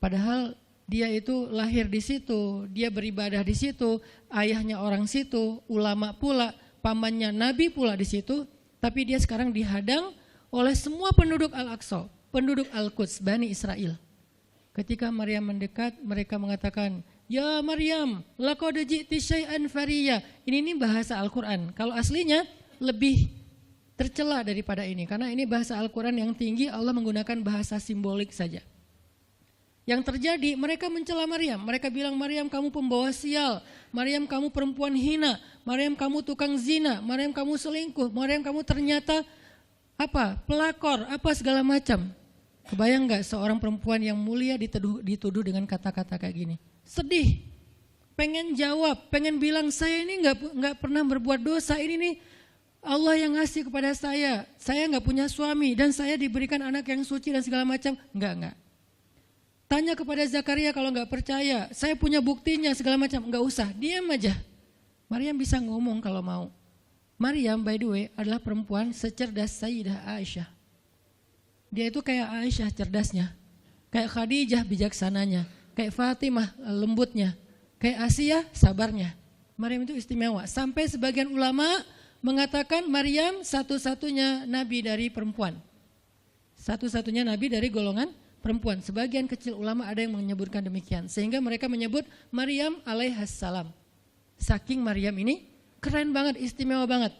Padahal dia itu lahir di situ, dia beribadah di situ, ayahnya orang situ, ulama pula, pamannya nabi pula di situ, tapi dia sekarang dihadang oleh semua penduduk Al-Aqsa, penduduk Al-Quds, Bani Israel. Ketika Maryam mendekat, mereka mengatakan, "Ya Maryam, laqad ji'ti syai'an fariya." Ini bahasa Al-Quran. Kalau aslinya lebih tercela daripada ini, karena ini bahasa Al-Quran yang tinggi, Allah menggunakan bahasa simbolik saja. Yang terjadi, mereka mencela Maryam. Mereka bilang, Maryam kamu pembawa sial, Maryam kamu perempuan hina, Maryam kamu tukang zina, Maryam kamu selingkuh, Maryam kamu ternyata pelakor, segala macam. Kebayang gak seorang perempuan yang mulia dituduh dengan kata-kata kayak gini? Sedih, pengen jawab, pengen bilang saya ini gak pernah berbuat dosa, ini nih Allah yang ngasih kepada saya gak punya suami dan saya diberikan anak yang suci dan segala macam. Enggak. Tanya kepada Zakaria kalau nggak percaya, saya punya buktinya segala macam, nggak usah, diam aja. Maryam bisa ngomong kalau mau. Maryam by the way adalah perempuan secerdas Sayyidah Aisyah. Dia itu kayak Aisyah cerdasnya, kayak Khadijah bijaksananya, kayak Fatimah lembutnya, kayak Asiyah sabarnya. Maryam itu istimewa. Sampai sebagian ulama mengatakan Maryam satu-satunya nabi dari perempuan, satu-satunya nabi dari golongan perempuan. Sebagian kecil ulama ada yang menyebutkan demikian. Sehingga mereka menyebut Maryam alaihassalam. Saking Maryam ini keren banget, istimewa banget.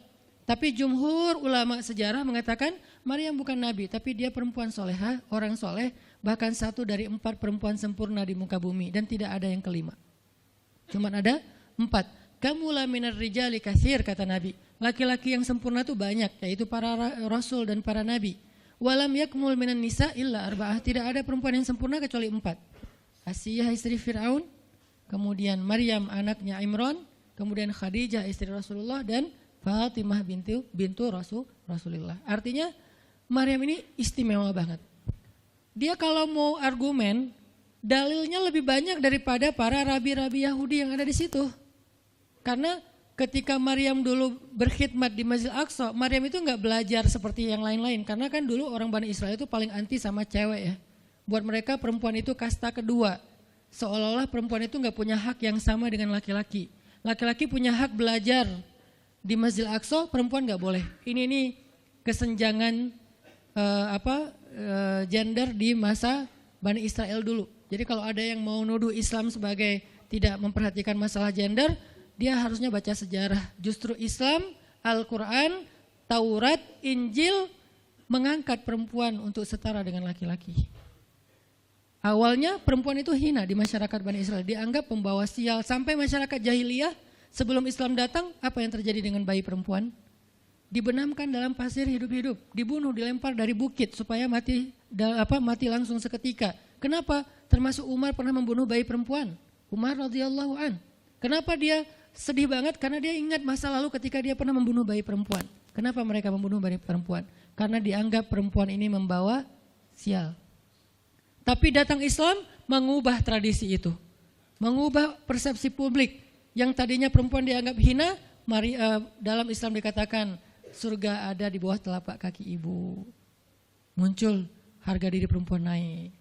Tapi jumhur ulama sejarah mengatakan Maryam bukan nabi, tapi dia perempuan solehah, orang soleh, bahkan 1 dari 4 perempuan sempurna di muka bumi dan tidak ada yang kelima. Cuman ada 4. Kamula minar rijali katsir, kata Nabi. Laki-laki yang sempurna itu banyak, yaitu para rasul dan para nabi. Walam yakmul minan nisa illa arba'ah. Tidak ada perempuan yang sempurna kecuali 4. Asiyah istri Fir'aun, kemudian Maryam anaknya Imran, kemudian Khadijah istri Rasulullah, dan Fatimah bintu Rasulullah. Artinya Maryam ini istimewa banget. Dia kalau mau argumen, dalilnya lebih banyak daripada para rabi-rabi Yahudi yang ada di situ. Karena ketika Maryam dulu berkhidmat di Masjid Aqsa, Maryam itu nggak belajar seperti yang lain-lain. Karena kan dulu orang Bani Israel itu paling anti sama cewek ya. Buat mereka perempuan itu kasta kedua. Seolah-olah perempuan itu nggak punya hak yang sama dengan laki-laki. Laki-laki punya hak belajar di Masjid Aqsa, perempuan nggak boleh. Ini kesenjangan gender di masa Bani Israel dulu. Jadi kalau ada yang mau nuduh Islam sebagai tidak memperhatikan masalah gender, dia harusnya baca sejarah. Justru Islam, Al-Quran, Taurat, Injil mengangkat perempuan untuk setara dengan laki-laki. Awalnya perempuan itu hina di masyarakat Bani Israel, dianggap pembawa sial. Sampai masyarakat jahiliyah sebelum Islam datang, apa yang terjadi dengan bayi perempuan? Dibenamkan dalam pasir hidup-hidup, dibunuh, dilempar dari bukit supaya mati langsung seketika. Kenapa? Termasuk Umar pernah membunuh bayi perempuan. Umar radhiyallahu an. Kenapa dia sedih banget? Karena dia ingat masa lalu ketika dia pernah membunuh bayi perempuan. Kenapa mereka membunuh bayi perempuan? Karena dianggap perempuan ini membawa sial. Tapi datang Islam mengubah tradisi itu. Mengubah persepsi publik. Yang tadinya perempuan dianggap hina, dalam Islam dikatakan surga ada di bawah telapak kaki ibu. Muncul harga diri perempuan naik.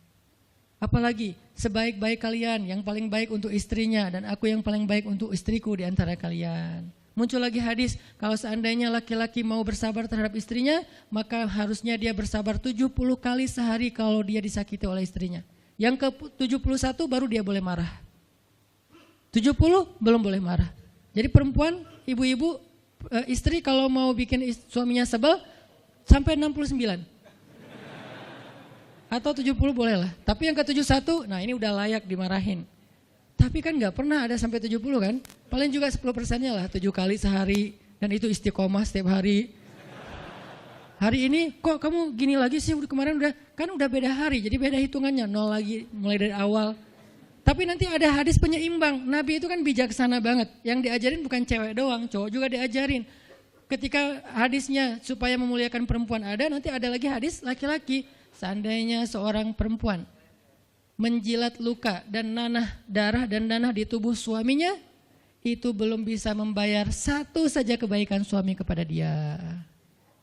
Apalagi sebaik-baik kalian yang paling baik untuk istrinya dan aku yang paling baik untuk istriku di antara kalian. Muncul lagi hadis, kalau seandainya laki-laki mau bersabar terhadap istrinya, maka harusnya dia bersabar 70 kali sehari kalau dia disakiti oleh istrinya. Yang ke-71 baru dia boleh marah. 70 belum boleh marah. Jadi perempuan, ibu-ibu, istri kalau mau bikin suaminya sebel sampai 69. Atau 70 boleh lah. Tapi yang ke-71, nah ini udah layak dimarahin. Tapi kan gak pernah ada sampai 70 kan. Paling juga 10%-nya lah, 7 kali sehari. Dan itu istiqomah setiap hari. Hari ini kok kamu gini lagi sih, kemarin udah beda hari. Jadi beda hitungannya, 0 lagi mulai dari awal. Tapi nanti ada hadis penyeimbang. Nabi itu kan bijaksana banget. Yang diajarin bukan cewek doang, cowok juga diajarin. Ketika hadisnya supaya memuliakan perempuan ada, nanti ada lagi hadis laki-laki. Seandainya seorang perempuan menjilat luka dan darah dan nanah di tubuh suaminya, itu belum bisa membayar satu saja kebaikan suami kepada dia.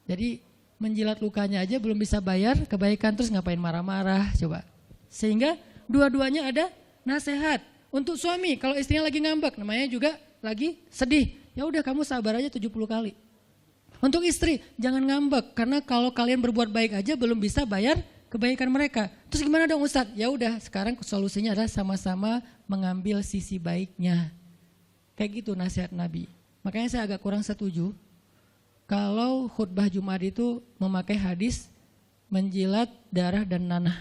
Jadi menjilat lukanya aja belum bisa bayar kebaikan, terus ngapain marah-marah coba. Sehingga dua-duanya ada nasihat untuk suami. Kalau istrinya lagi ngambek, namanya juga lagi sedih, ya udah kamu sabar aja 70 kali. Untuk istri, jangan ngambek, karena kalau kalian berbuat baik aja belum bisa bayar kebaikan mereka. Terus gimana dong Ustadz? Ya udah, sekarang solusinya adalah sama-sama mengambil sisi baiknya. Kayak gitu nasihat Nabi. Makanya saya agak kurang setuju kalau khutbah Jumat itu memakai hadis menjilat darah dan nanah.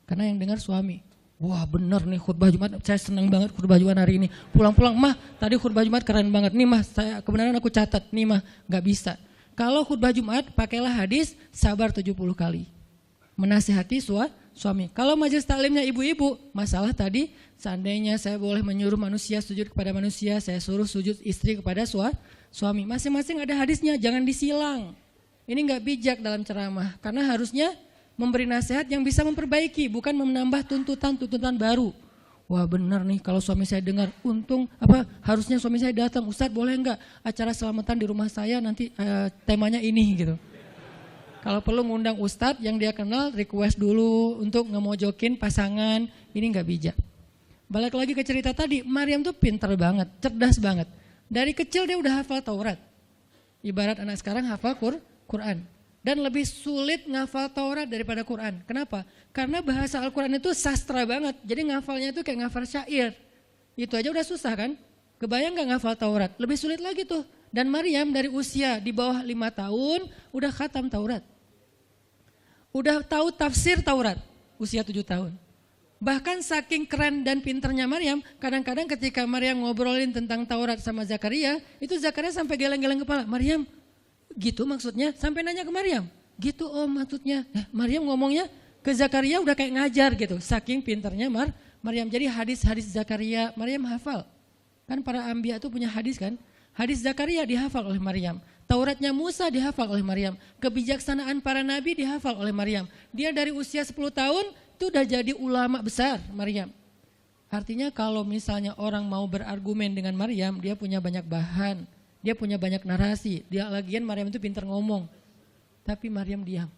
Karena yang dengar suami. Wah bener nih khutbah Jumat, saya senang banget khutbah Jumat hari ini. Pulang-pulang, mah tadi khutbah Jumat keren banget. Nih mah, kebenaran aku catat. Nih mah, gak bisa. Kalau khutbah Jumat, pakailah hadis sabar 70 kali. Menasihati suami. Kalau majelis taklimnya ibu-ibu, masalah tadi seandainya saya boleh menyuruh manusia sujud kepada manusia, saya suruh sujud istri kepada suami. Masing-masing ada hadisnya, jangan disilang. Ini gak bijak dalam ceramah, karena harusnya memberi nasihat yang bisa memperbaiki, bukan menambah tuntutan baru. Wah benar nih kalau suami saya dengar, harusnya suami saya datang, Ustadz boleh enggak acara selamatan di rumah saya nanti temanya ini gitu. Kalau perlu ngundang Ustadz yang dia kenal, request dulu untuk ngemojokin pasangan, ini enggak bijak. Balik lagi ke cerita tadi, Maryam tuh pintar banget, cerdas banget. Dari kecil dia udah hafal Taurat. Ibarat anak sekarang hafal Quran. Dan lebih sulit ngafal Taurat daripada Quran. Kenapa? Karena bahasa Al-Quran itu sastra banget. Jadi ngafalnya itu kayak ngafal syair. Itu aja udah susah kan? Kebayang gak ngafal Taurat? Lebih sulit lagi tuh. Dan Maryam dari usia di bawah 5 tahun udah khatam Taurat. udah tahu tafsir Taurat, usia 7 tahun. Bahkan saking keren dan pinternya Maryam, kadang-kadang ketika Maryam ngobrolin tentang Taurat sama Zakaria, itu Zakaria sampai geleng-geleng kepala. Maryam, gitu maksudnya? Sampai nanya ke Maryam, gitu om maksudnya. Maryam ngomongnya ke Zakaria udah kayak ngajar gitu, saking pinternya Maryam. Jadi hadis-hadis Zakaria, Maryam hafal. Kan para anbiya tuh punya hadis kan? Hadis Zakaria dihafal oleh Maryam. Tauratnya Musa dihafal oleh Maryam. Kebijaksanaan para nabi dihafal oleh Maryam. Dia dari usia 10 tahun itu udah jadi ulama besar Maryam. Artinya kalau misalnya orang mau berargumen dengan Maryam, dia punya banyak bahan, dia punya banyak narasi. Dia lagian Maryam itu pintar ngomong. Tapi Maryam diam.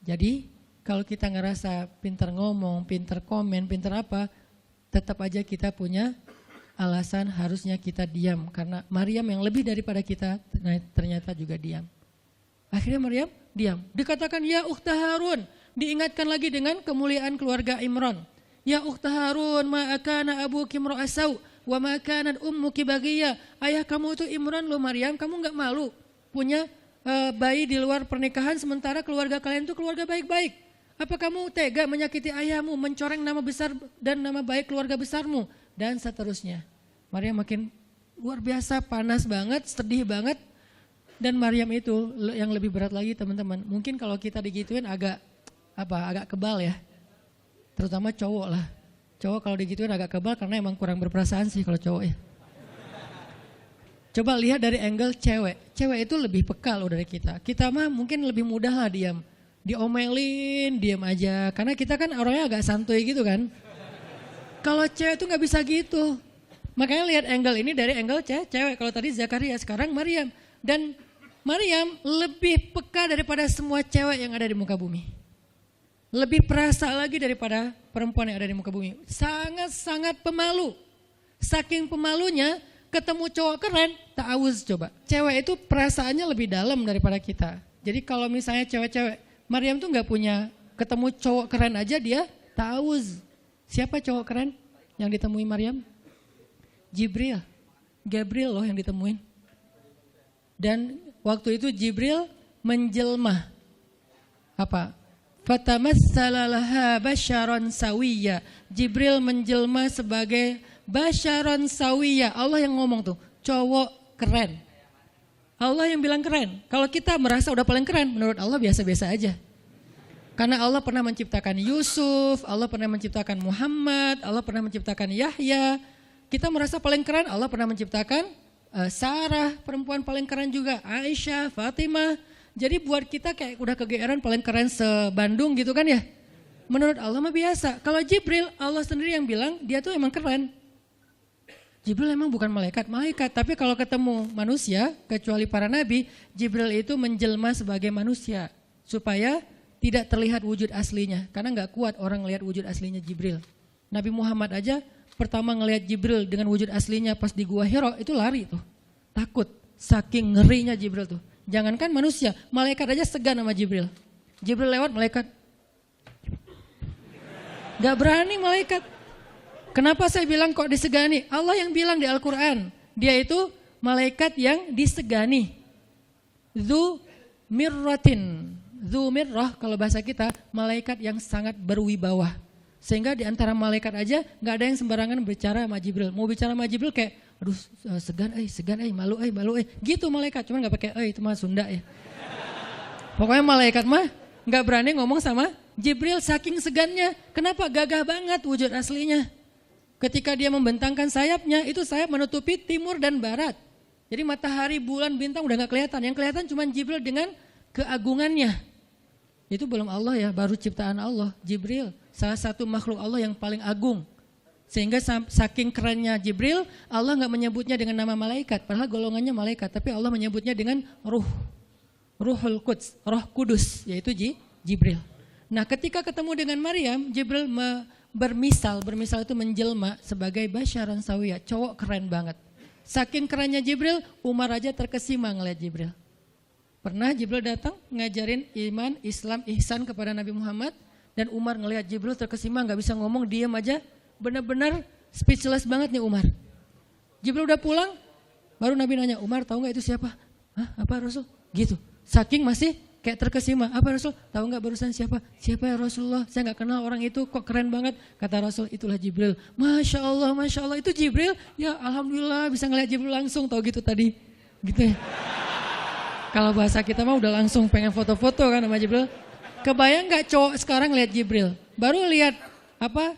Jadi kalau kita ngerasa pintar ngomong, pintar komen, pintar apa, tetap aja kita punya alasan harusnya kita diam. Karena Maryam yang lebih daripada kita ternyata juga diam. Akhirnya Maryam diam. Dikatakan ya ukhta Harun. Diingatkan lagi dengan kemuliaan keluarga Imran. Ya ukhta Harun ma akana abuki imra'asau wa ma kanat ummuki baghiyah. Ayah kamu itu Imran loh Maryam, kamu enggak malu punya bayi di luar pernikahan sementara keluarga kalian itu keluarga baik-baik. Apa kamu tega menyakiti ayahmu, mencoreng nama besar dan nama baik keluarga besarmu dan seterusnya. Maryam makin luar biasa, panas banget, sedih banget. Dan Maryam itu yang lebih berat lagi teman-teman. Mungkin kalau kita digituin agak kebal ya. Terutama cowok lah. Cowok kalau digituin agak kebal karena emang kurang berperasaan sih kalau cowok ya. Coba lihat dari angle cewek. Cewek itu lebih peka loh dari kita. Kita mah mungkin lebih mudah lah diam. Diomelin, diam aja. Karena kita kan orangnya agak santuy gitu kan. Kalau cewek itu gak bisa gitu. Makanya lihat angle ini dari angle cewek. Kalau tadi Zakaria, sekarang Maryam. Dan Maryam lebih peka daripada semua cewek yang ada di muka bumi. Lebih perasa lagi daripada perempuan yang ada di muka bumi. Sangat-sangat pemalu. Saking pemalunya ketemu cowok keren, ta'awuz coba. Cewek itu perasaannya lebih dalam daripada kita. Jadi kalau misalnya cewek-cewek, Maryam tuh gak punya, ketemu cowok keren aja dia ta'awuz. Siapa cowok keren yang ditemui Maryam? Jibril. Gabriel loh yang ditemuin. Dan waktu itu Jibril menjelma. Apa? Fatamassalaha basyaron sawiyya. Jibril menjelma sebagai basyaron sawiyya. Allah yang ngomong tuh, cowok keren. Allah yang bilang keren. Kalau kita merasa udah paling keren, menurut Allah biasa-biasa aja. Karena Allah pernah menciptakan Yusuf, Allah pernah menciptakan Muhammad, Allah pernah menciptakan Yahya. Kita merasa paling keren, Allah pernah menciptakan Sarah, perempuan paling keren juga, Aisyah, Fatimah. Jadi buat kita kayak udah kegeeran paling keren se-Bandung gitu kan ya. Menurut Allah mah biasa. Kalau Jibril, Allah sendiri yang bilang dia tuh emang keren. Jibril emang bukan malaikat, tapi kalau ketemu manusia, kecuali para nabi, Jibril itu menjelma sebagai manusia. Supaya tidak terlihat wujud aslinya. Karena gak kuat orang ngelihat wujud aslinya Jibril. Nabi Muhammad aja pertama ngelihat Jibril dengan wujud aslinya pas di Gua Hira itu lari tuh. Takut, saking ngerinya Jibril tuh. Jangankan manusia, malaikat aja segan sama Jibril. Jibril lewat malaikat. Gak berani malaikat. Kenapa saya bilang kok disegani? Allah yang bilang di Al-Quran. Dia itu malaikat yang disegani. Dzu mirratin. Dzu mirrah kalau bahasa kita, malaikat yang sangat berwibawa. Sehingga di antara malaikat aja gak ada yang sembarangan bicara sama Jibril. Mau bicara sama Jibril kayak, aduh segan, malu, gitu malaikat. Cuman gak pakai, itu mah Sunda ya. Pokoknya malaikat mah gak berani ngomong sama Jibril saking segannya. Kenapa? Gagah banget wujud aslinya. Ketika dia membentangkan sayapnya, itu sayap menutupi timur dan barat. Jadi matahari, bulan, bintang udah gak kelihatan. Yang kelihatan cuma Jibril dengan keagungannya. Itu belum Allah ya, baru ciptaan Allah. Jibril, salah satu makhluk Allah yang paling agung. Sehingga saking kerennya Jibril, Allah gak menyebutnya dengan nama malaikat. Padahal golongannya malaikat, tapi Allah menyebutnya dengan Ruhul Quds, Roh Kudus, yaitu Jibril. Nah ketika ketemu dengan Maryam, Jibril bermisal itu menjelma sebagai basyaran sawiyah, cowok keren banget. Saking kerennya Jibril, Umar aja terkesima ngeliat Jibril. Pernah Jibril datang ngajarin iman, Islam, ihsan kepada Nabi Muhammad. Dan Umar ngelihat Jibril terkesima, gak bisa ngomong, diam aja. Benar-benar speechless banget nih Umar. Jibril udah pulang, baru Nabi nanya, Umar tahu gak itu siapa? Hah, apa Rasul? Gitu, saking masih kayak terkesima. Apa Rasul? Tahu nggak barusan siapa? Siapa ya Rasulullah? Saya nggak kenal orang itu, kok keren banget. Kata Rasul, itulah Jibril. Masya Allah, itu Jibril. Ya Alhamdulillah bisa ngeliat Jibril langsung, tahu gitu tadi. Gitu ya. Kalau bahasa kita mah udah langsung pengen foto-foto kan sama Jibril. Kebayang nggak cowok sekarang lihat Jibril? Baru lihat apa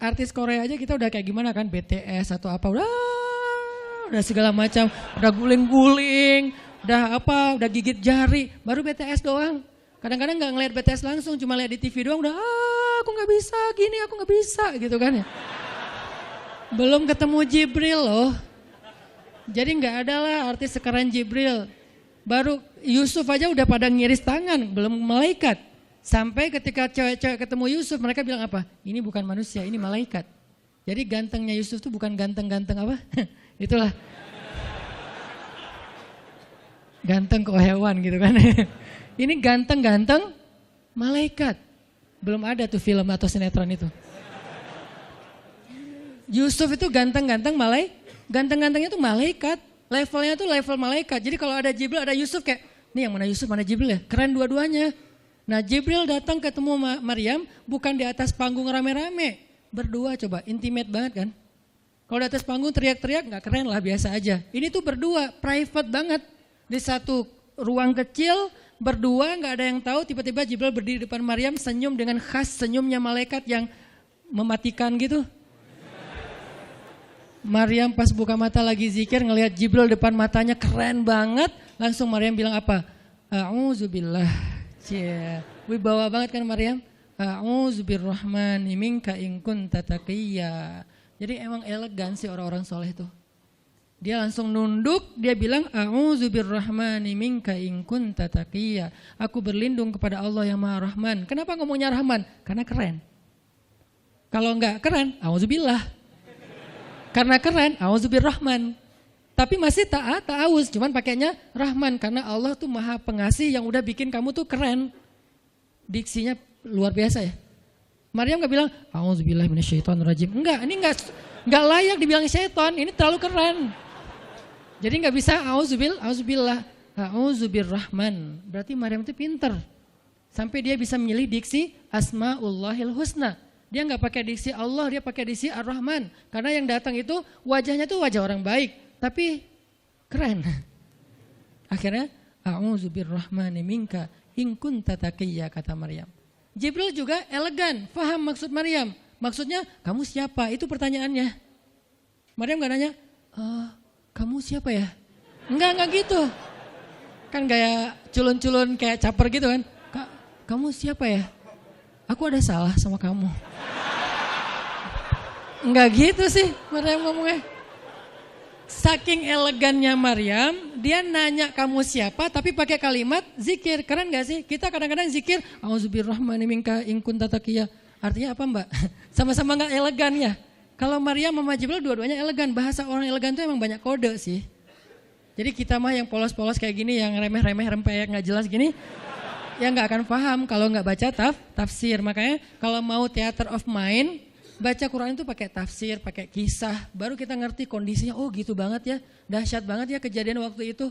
artis Korea aja kita udah kayak gimana kan, BTS atau apa, udah segala macam, udah guling-guling, udah gigit jari, baru BTS doang. Kadang-kadang nggak ngeliat BTS langsung, cuma lihat di TV doang udah aku nggak bisa gini, aku nggak bisa gitu kan ya. Belum ketemu Jibril loh. Jadi nggak ada lah artis sekeren Jibril. Baru Yusuf aja udah pada ngiris tangan, belum malaikat. Sampai ketika cewek-cewek ketemu Yusuf, mereka bilang apa? Ini bukan manusia, ini malaikat. Jadi gantengnya Yusuf tuh bukan ganteng-ganteng apa? Itulah. Ganteng kok hewan gitu kan. Ini ganteng-ganteng malaikat. Belum ada tuh film atau sinetron itu. Yusuf itu ganteng-ganteng ganteng-gantengnya tuh malaikat. Levelnya tuh level malaikat. Jadi kalau ada Jibril, ada Yusuf kayak, nih yang mana Yusuf, mana Jibril ya? Keren dua-duanya. Nah Jibril datang ketemu Maryam bukan di atas panggung rame-rame. Berdua coba, intimate banget kan. Kalau di atas panggung teriak-teriak gak keren lah, biasa aja. Ini tuh berdua, private banget. Di satu ruang kecil, berdua gak ada yang tahu. Tiba-tiba Jibril berdiri di depan Maryam, senyum dengan khas senyumnya malaikat yang mematikan gitu. Maryam pas buka mata lagi zikir, ngelihat Jibril depan matanya keren banget. Langsung Maryam bilang apa? A'udzubillah. Wibawa banget kan Maryam. A'udzubirrahmani minka in kunta taqiyya. Jadi emang elegan sih orang-orang soleh tuh. Dia langsung nunduk, dia bilang a'udzubirrahmani minka in kunta taqiyya. Aku berlindung kepada Allah yang Maha Rahman. Kenapa ngomongnya Rahman? Karena keren. Kalau enggak keren, a'udzubillah. Karena keren, a'udzubirrahman. Tapi masih ta'awuz, cuman pakainya Rahman karena Allah tuh Maha Pengasih yang udah bikin kamu tuh keren. Diksinya luar biasa ya. Maryam enggak bilang a'udzubillahi minasyaitonirrajim. Enggak, ini enggak layak dibilang syaitan, ini terlalu keren. Jadi enggak bisa a'udzubillah, a'udzubirrahman. Berarti Maryam itu pinter. Sampai dia bisa memilih diksi Asmaullahil Husna. Dia enggak pakai diksi Allah, dia pakai diksi Ar-Rahman. Karena yang datang itu wajahnya tuh wajah orang baik. Tapi keren. Akhirnya a'udzubirrahmani minka in kunta taqiyya, kata Maryam. Jibril juga elegan, paham maksud Maryam. Maksudnya kamu siapa? Itu pertanyaannya. Maryam gak nanya, kamu siapa ya? Enggak gitu. Kan gaya culun-culun kayak caper gitu kan. Kamu siapa ya? Aku ada salah sama kamu. Enggak gitu sih Maryam ngomongnya. Saking elegannya Maryam, dia nanya kamu siapa tapi pakai kalimat zikir. Keren gak sih? Kita kadang-kadang zikir a'udzubirrahmani minka in kunta taqiyya. Artinya apa Mbak? Sama-sama gak elegan ya. Kalau Maryam sama Jibril dua-duanya elegan. Bahasa orang elegan itu emang banyak kode sih. Jadi kita mah yang polos-polos kayak gini, yang remeh-remeh rempeyek gak jelas gini, ya gak akan paham kalau gak baca tafsir. Makanya kalau mau theater of mind, baca Quran itu pakai tafsir, pakai kisah, baru kita ngerti kondisinya. Oh gitu banget ya, dahsyat banget ya kejadian waktu itu.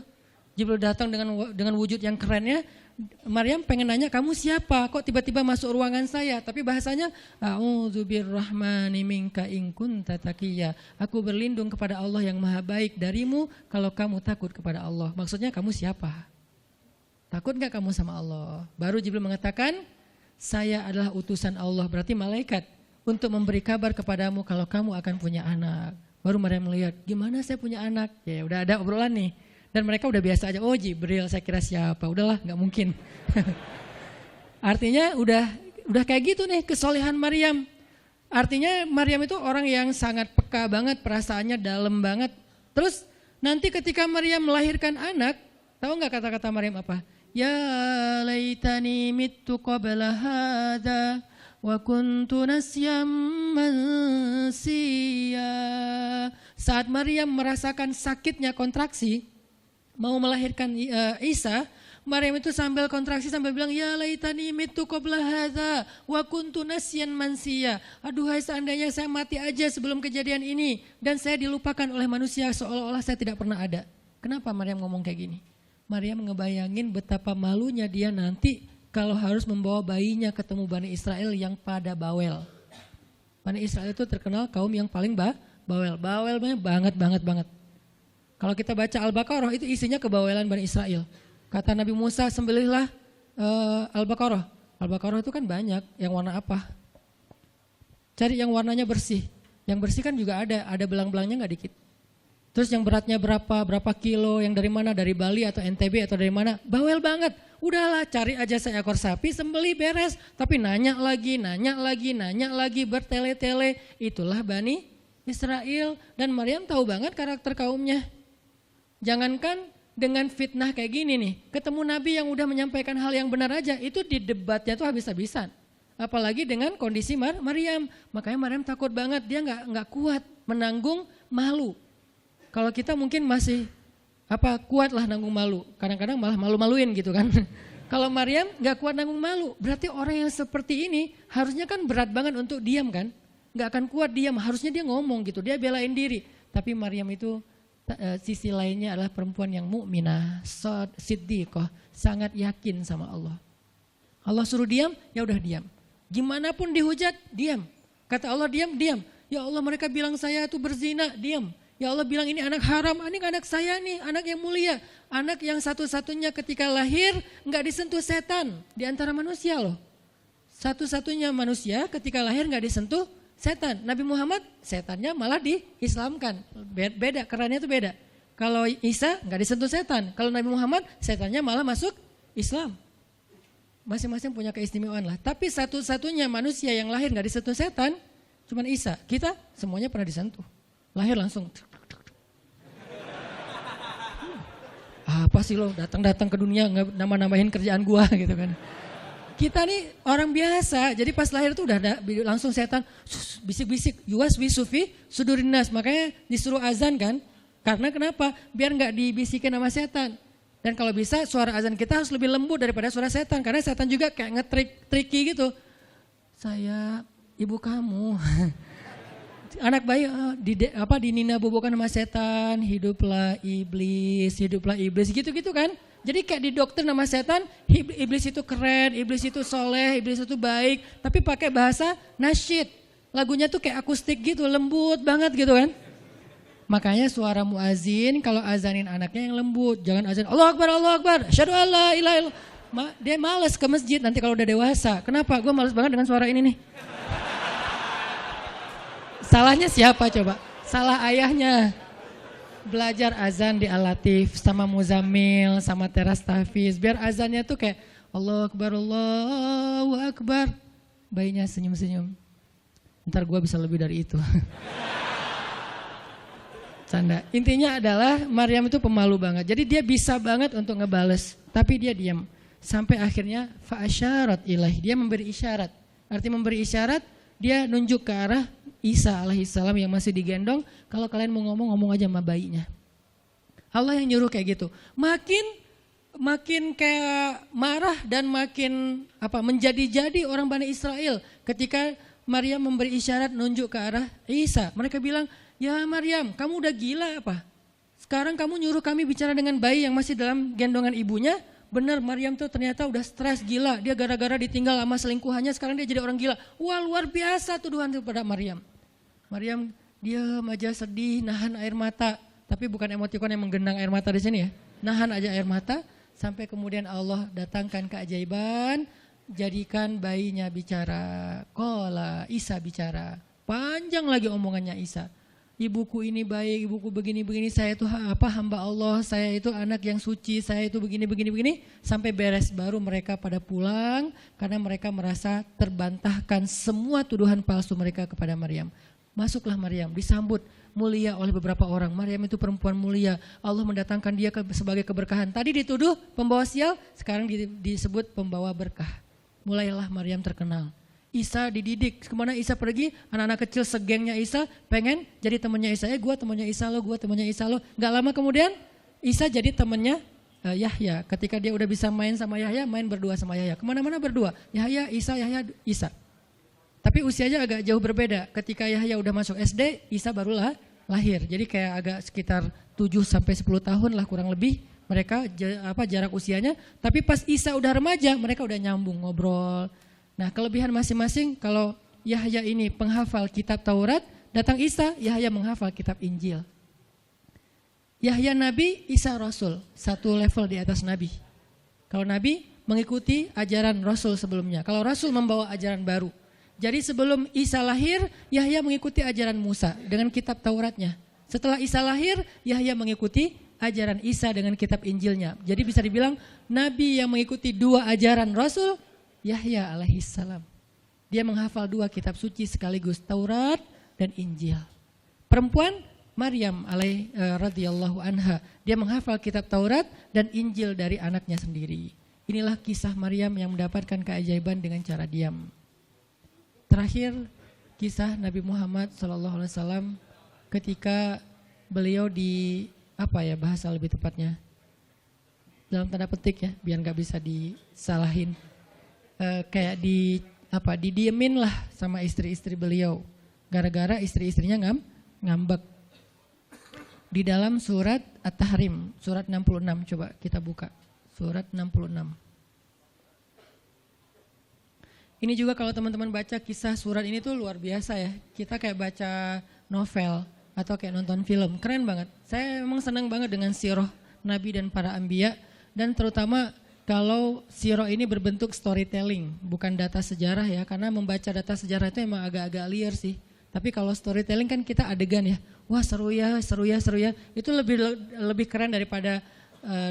Jibril datang dengan wujud yang kerennya. Maryam pengen nanya kamu siapa? Kok tiba-tiba masuk ruangan saya? Tapi bahasanya a'udzubirrahmani minka in kunta taqiyya. Aku berlindung kepada Allah yang Maha Baik darimu kalau kamu takut kepada Allah. Maksudnya kamu siapa? Takut gak kamu sama Allah? Baru Jibril mengatakan, saya adalah utusan Allah, berarti malaikat, untuk memberi kabar kepadamu kalau kamu akan punya anak. Baru Maryam melihat, gimana saya punya anak? Ya udah ada obrolan nih. Dan mereka udah biasa aja, oh Jibril, saya kira siapa? Udahlah, gak mungkin. Artinya udah kayak gitu nih kesolehan Maryam. Artinya Maryam itu orang yang sangat peka banget, perasaannya dalam banget. Terus nanti ketika Maryam melahirkan anak, tahu gak kata-kata Maryam apa? Ya laitani mittu qabla hadha wa kuntu nasyam mansiya. Saat Maryam merasakan sakitnya kontraksi, mau melahirkan Isa, Maryam itu sambil kontraksi sambil bilang, ya laitani mittu qabla hadza wa kuntu nasyan mansiya. Aduhai seandainya saya mati aja sebelum kejadian ini dan saya dilupakan oleh manusia seolah-olah saya tidak pernah ada. Kenapa Maryam ngomong kayak gini? Maryam ngebayangin betapa malunya dia nanti kalau harus membawa bayinya ketemu Bani Israel yang pada bawel. Bani Israel itu terkenal kaum yang paling bawel. Bawelnya banget. Kalau kita baca Al-Baqarah itu isinya kebawelan Bani Israel. Kata Nabi Musa, sembelihlah Al-Baqarah. Al-Baqarah itu kan banyak, yang warna apa? Cari yang warnanya bersih. Yang bersih kan juga ada belang-belangnya nggak dikit. Terus yang beratnya berapa kilo, yang dari mana, dari Bali atau NTB atau dari mana, bawel banget. Udahlah cari aja seekor sapi, sembelih beres. Tapi nanya lagi, bertele-tele. Itulah Bani Israel. Dan Maryam tahu banget karakter kaumnya. Jangankan dengan fitnah kayak gini nih, ketemu Nabi yang udah menyampaikan hal yang benar aja, itu di debatnya tuh habis-habisan. Apalagi dengan kondisi Maryam. Makanya Maryam takut banget, dia nggak kuat menanggung malu. Kalau kita mungkin masih kuat lah nanggung malu. Kadang-kadang malah malu-maluin gitu kan. Kalau Maryam gak kuat nanggung malu. Berarti orang yang seperti ini harusnya kan berat banget untuk diam kan. Gak akan kuat diam, harusnya dia ngomong gitu. Dia belain diri. Tapi Maryam itu sisi lainnya adalah perempuan yang mukminah, siddiqah, sangat yakin sama Allah. Allah suruh diam, ya udah diam. Gimana pun dihujat, diam. Kata Allah diam. Ya Allah mereka bilang saya itu berzina, diam. Ya Allah bilang ini anak haram, ini anak saya nih, anak yang mulia. Anak yang satu-satunya ketika lahir gak disentuh setan di antara manusia loh. Satu-satunya manusia ketika lahir gak disentuh setan. Nabi Muhammad setannya malah diislamkan. Beda, kerannya itu beda. Kalau Isa gak disentuh setan. Kalau Nabi Muhammad setannya malah masuk Islam. Masing-masing punya keistimewaan lah. Tapi satu-satunya manusia yang lahir gak disentuh setan cuman Isa. Kita semuanya pernah disentuh. Lahir langsung. Apa sih lo datang-datang ke dunia nambah-nambahin kerjaan gua gitu kan. Kita nih orang biasa, jadi pas lahir tuh udah ada langsung setan bisik-bisik, yuwas bisufi sudurinas, makanya disuruh azan kan. Karena kenapa? Biar nggak dibisikin sama setan. Dan kalau bisa suara azan kita harus lebih lembut daripada suara setan, karena setan juga kayak nge-tricky gitu. Saya ibu kamu. Anak bayi dinina bobokan sama setan, hiduplah iblis gitu-gitu kan. Jadi kayak didoktrin sama setan, iblis itu keren, iblis itu soleh, iblis itu baik, tapi pakai bahasa nasyid. Lagunya tuh kayak akustik gitu, lembut banget gitu kan. Makanya suara muazin kalau azanin anaknya yang lembut, jangan azan Allahu Akbar, asyhadu an la ilaha illallah. Dia malas ke masjid nanti kalau udah dewasa. Kenapa? Gue malas banget dengan suara ini nih. Salahnya siapa coba? Salah ayahnya. Belajar azan di Al-Latif sama Muzammil, sama Teras Tahfiz. Biar azannya tuh kayak Allahu Akbar. Bayinya senyum-senyum. Ntar gue bisa lebih dari itu. Canda. Intinya adalah Maryam itu pemalu banget. Jadi dia bisa banget untuk ngebales. Tapi dia diam. Sampai akhirnya fa'asyarat ilaih. Dia memberi isyarat. Arti memberi isyarat, dia nunjuk ke arah Isa alaihissalam yang masih digendong, kalau kalian mau ngomong aja sama bayinya. Allah yang nyuruh kayak gitu. Makin kayak marah dan makin menjadi-jadi orang Bani Israel ketika Maryam memberi isyarat nunjuk ke arah Isa. Mereka bilang, "Ya Maryam, kamu udah gila apa? Sekarang kamu nyuruh kami bicara dengan bayi yang masih dalam gendongan ibunya?" Benar, Maryam tuh ternyata udah stres gila. Dia gara-gara ditinggal sama selingkuhannya, sekarang dia jadi orang gila. Wah, luar biasa tuduhan kepada Maryam. Maryam diam aja, sedih, nahan air mata. Tapi bukan emotikon yang menggenang air mata di sini ya. Nahan aja air mata sampai kemudian Allah datangkan keajaiban, jadikan bayinya bicara. Qala, Isa bicara. Panjang lagi omongannya Isa. Ibuku ini baik, ibuku begini-begini, saya itu hamba Allah, saya itu anak yang suci, saya itu begini-begini. Sampai beres baru mereka pada pulang karena mereka merasa terbantahkan semua tuduhan palsu mereka kepada Maryam. Masuklah Maryam, disambut mulia oleh beberapa orang. Maryam itu perempuan mulia, Allah mendatangkan dia sebagai keberkahan. Tadi dituduh pembawa sial, sekarang disebut pembawa berkah. Mulailah Maryam terkenal. Isa dididik, kemana Isa pergi, anak-anak kecil segengnya Isa pengen jadi temannya Isa. Gue temannya Isa lo, gue temannya Isa lo. Gak lama kemudian Isa jadi temannya Yahya. Ketika dia udah bisa main sama Yahya, main berdua sama Yahya. Kemana-mana berdua, Yahya, Isa. Tapi usianya agak jauh berbeda. Ketika Yahya udah masuk SD, Isa barulah lahir. Jadi kayak agak sekitar 7 sampai 10 tahun lah kurang lebih mereka jarak usianya. Tapi pas Isa udah remaja, mereka udah nyambung ngobrol. Nah, kelebihan masing-masing, kalau Yahya ini penghafal kitab Taurat, datang Isa, Yahya menghafal kitab Injil. Yahya Nabi, Isa Rasul, satu level di atas Nabi. Kalau Nabi mengikuti ajaran Rasul sebelumnya, kalau Rasul membawa ajaran baru. Jadi sebelum Isa lahir, Yahya mengikuti ajaran Musa dengan kitab Tauratnya. Setelah Isa lahir, Yahya mengikuti ajaran Isa dengan kitab Injilnya. Jadi bisa dibilang Nabi yang mengikuti dua ajaran Rasul, Yahya alaihissalam. Dia menghafal dua kitab suci sekaligus, Taurat dan Injil. Perempuan, Maryam radhiyallahu anha, dia menghafal kitab Taurat dan Injil dari anaknya sendiri. Inilah kisah Maryam yang mendapatkan keajaiban dengan cara diam. Terakhir, kisah Nabi Muhammad SAW ketika beliau bahasa lebih tepatnya, dalam tanda petik ya, biar nggak bisa disalahin, kayak didiemin lah sama istri-istri beliau, gara-gara istri-istrinya ngambek. Di dalam surat At-Tahrim, surat 66, coba kita buka. Surat 66. Ini juga kalau teman-teman baca kisah surat ini tuh luar biasa ya. Kita kayak baca novel atau kayak nonton film, keren banget. Saya memang senang banget dengan sirah Nabi dan para anbiya. Dan terutama kalau sirah ini berbentuk storytelling, bukan data sejarah ya. Karena membaca data sejarah itu emang agak-agak liar sih. Tapi kalau storytelling kan kita adegan ya. Wah seru ya. Itu lebih keren daripada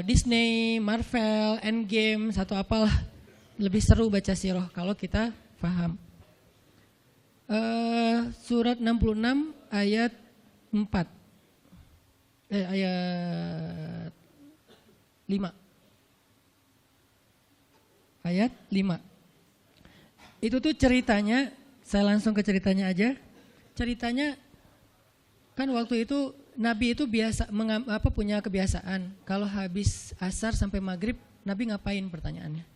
Disney, Marvel, Endgame, atau apalah. Lebih seru baca sirah kalau kita paham. Surat 66 ayat 4. Ayat 5. Ayat 5. Itu tuh ceritanya, saya langsung ke ceritanya aja. Ceritanya kan waktu itu Nabi itu punya kebiasaan kalau habis asar sampai maghrib, Nabi ngapain pertanyaannya?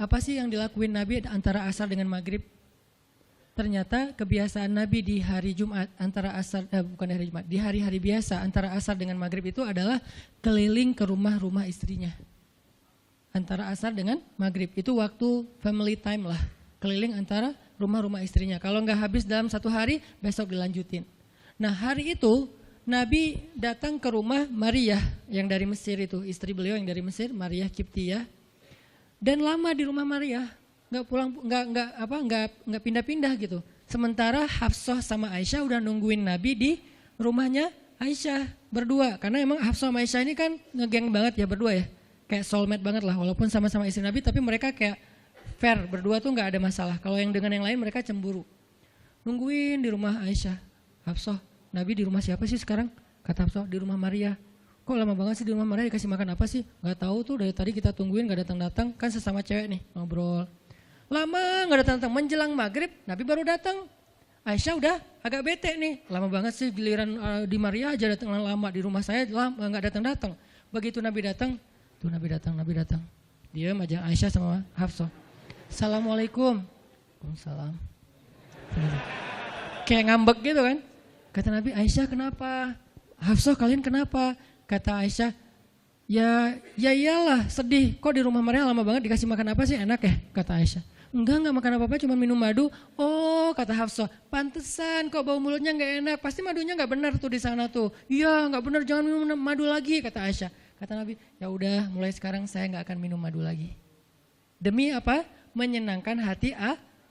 Apa sih yang dilakuin Nabi antara asar dengan maghrib? Ternyata kebiasaan Nabi di hari Jumat di hari-hari biasa antara asar dengan maghrib itu adalah keliling ke rumah-rumah istrinya. Antara asar dengan maghrib itu waktu family time lah, keliling antara rumah-rumah istrinya. Kalau nggak habis dalam satu hari, besok dilanjutin. Nah hari itu Nabi datang ke rumah Maria yang dari Mesir itu, istri beliau yang dari Mesir, Maria Kiptiyah, dan lama di rumah Maria, nggak pindah-pindah gitu. Sementara Hafsah sama Aisyah udah nungguin Nabi di rumahnya Aisyah berdua, karena emang Hafsah sama Aisyah ini kan ngegeng banget ya berdua ya, kayak soulmate banget lah, walaupun sama-sama istri Nabi, tapi mereka kayak fair, berdua tuh nggak ada masalah. Kalau yang dengan yang lain mereka cemburu. Nungguin di rumah Aisyah. Hafsah, Nabi di rumah siapa sih sekarang? Kata Hafsah, di rumah Maria. Kok lama banget sih di rumah Maria, dikasih makan apa sih? Gak tahu tuh, dari tadi kita tungguin gak datang-datang. Kan sesama cewek nih ngobrol. Lama gak datang-datang, menjelang maghrib Nabi baru datang. Aisyah udah agak bete nih, lama banget sih giliran di Maria aja datang lama, di rumah saya lama gak datang-datang. Begitu Nabi datang, tuh Nabi datang. Diam aja Aisyah sama Hafsah. Assalamualaikum. Waalaikumsalam. Kayak ngambek gitu kan. Kata Nabi, Aisyah kenapa? Hafsah kalian kenapa? Kata Aisyah, ya iyalah sedih. Kok di rumah Maria lama banget dikasih makan apa sih, enak ya? Kata Aisyah. Enggak makan apa-apa, cuma minum madu. Oh kata Hafsah, pantesan kok bau mulutnya gak enak. Pasti madunya gak benar tuh di sana tuh. Iya gak benar, jangan minum madu lagi kata Aisyah. Kata Nabi, ya udah mulai sekarang saya gak akan minum madu lagi. Demi apa? Menyenangkan hati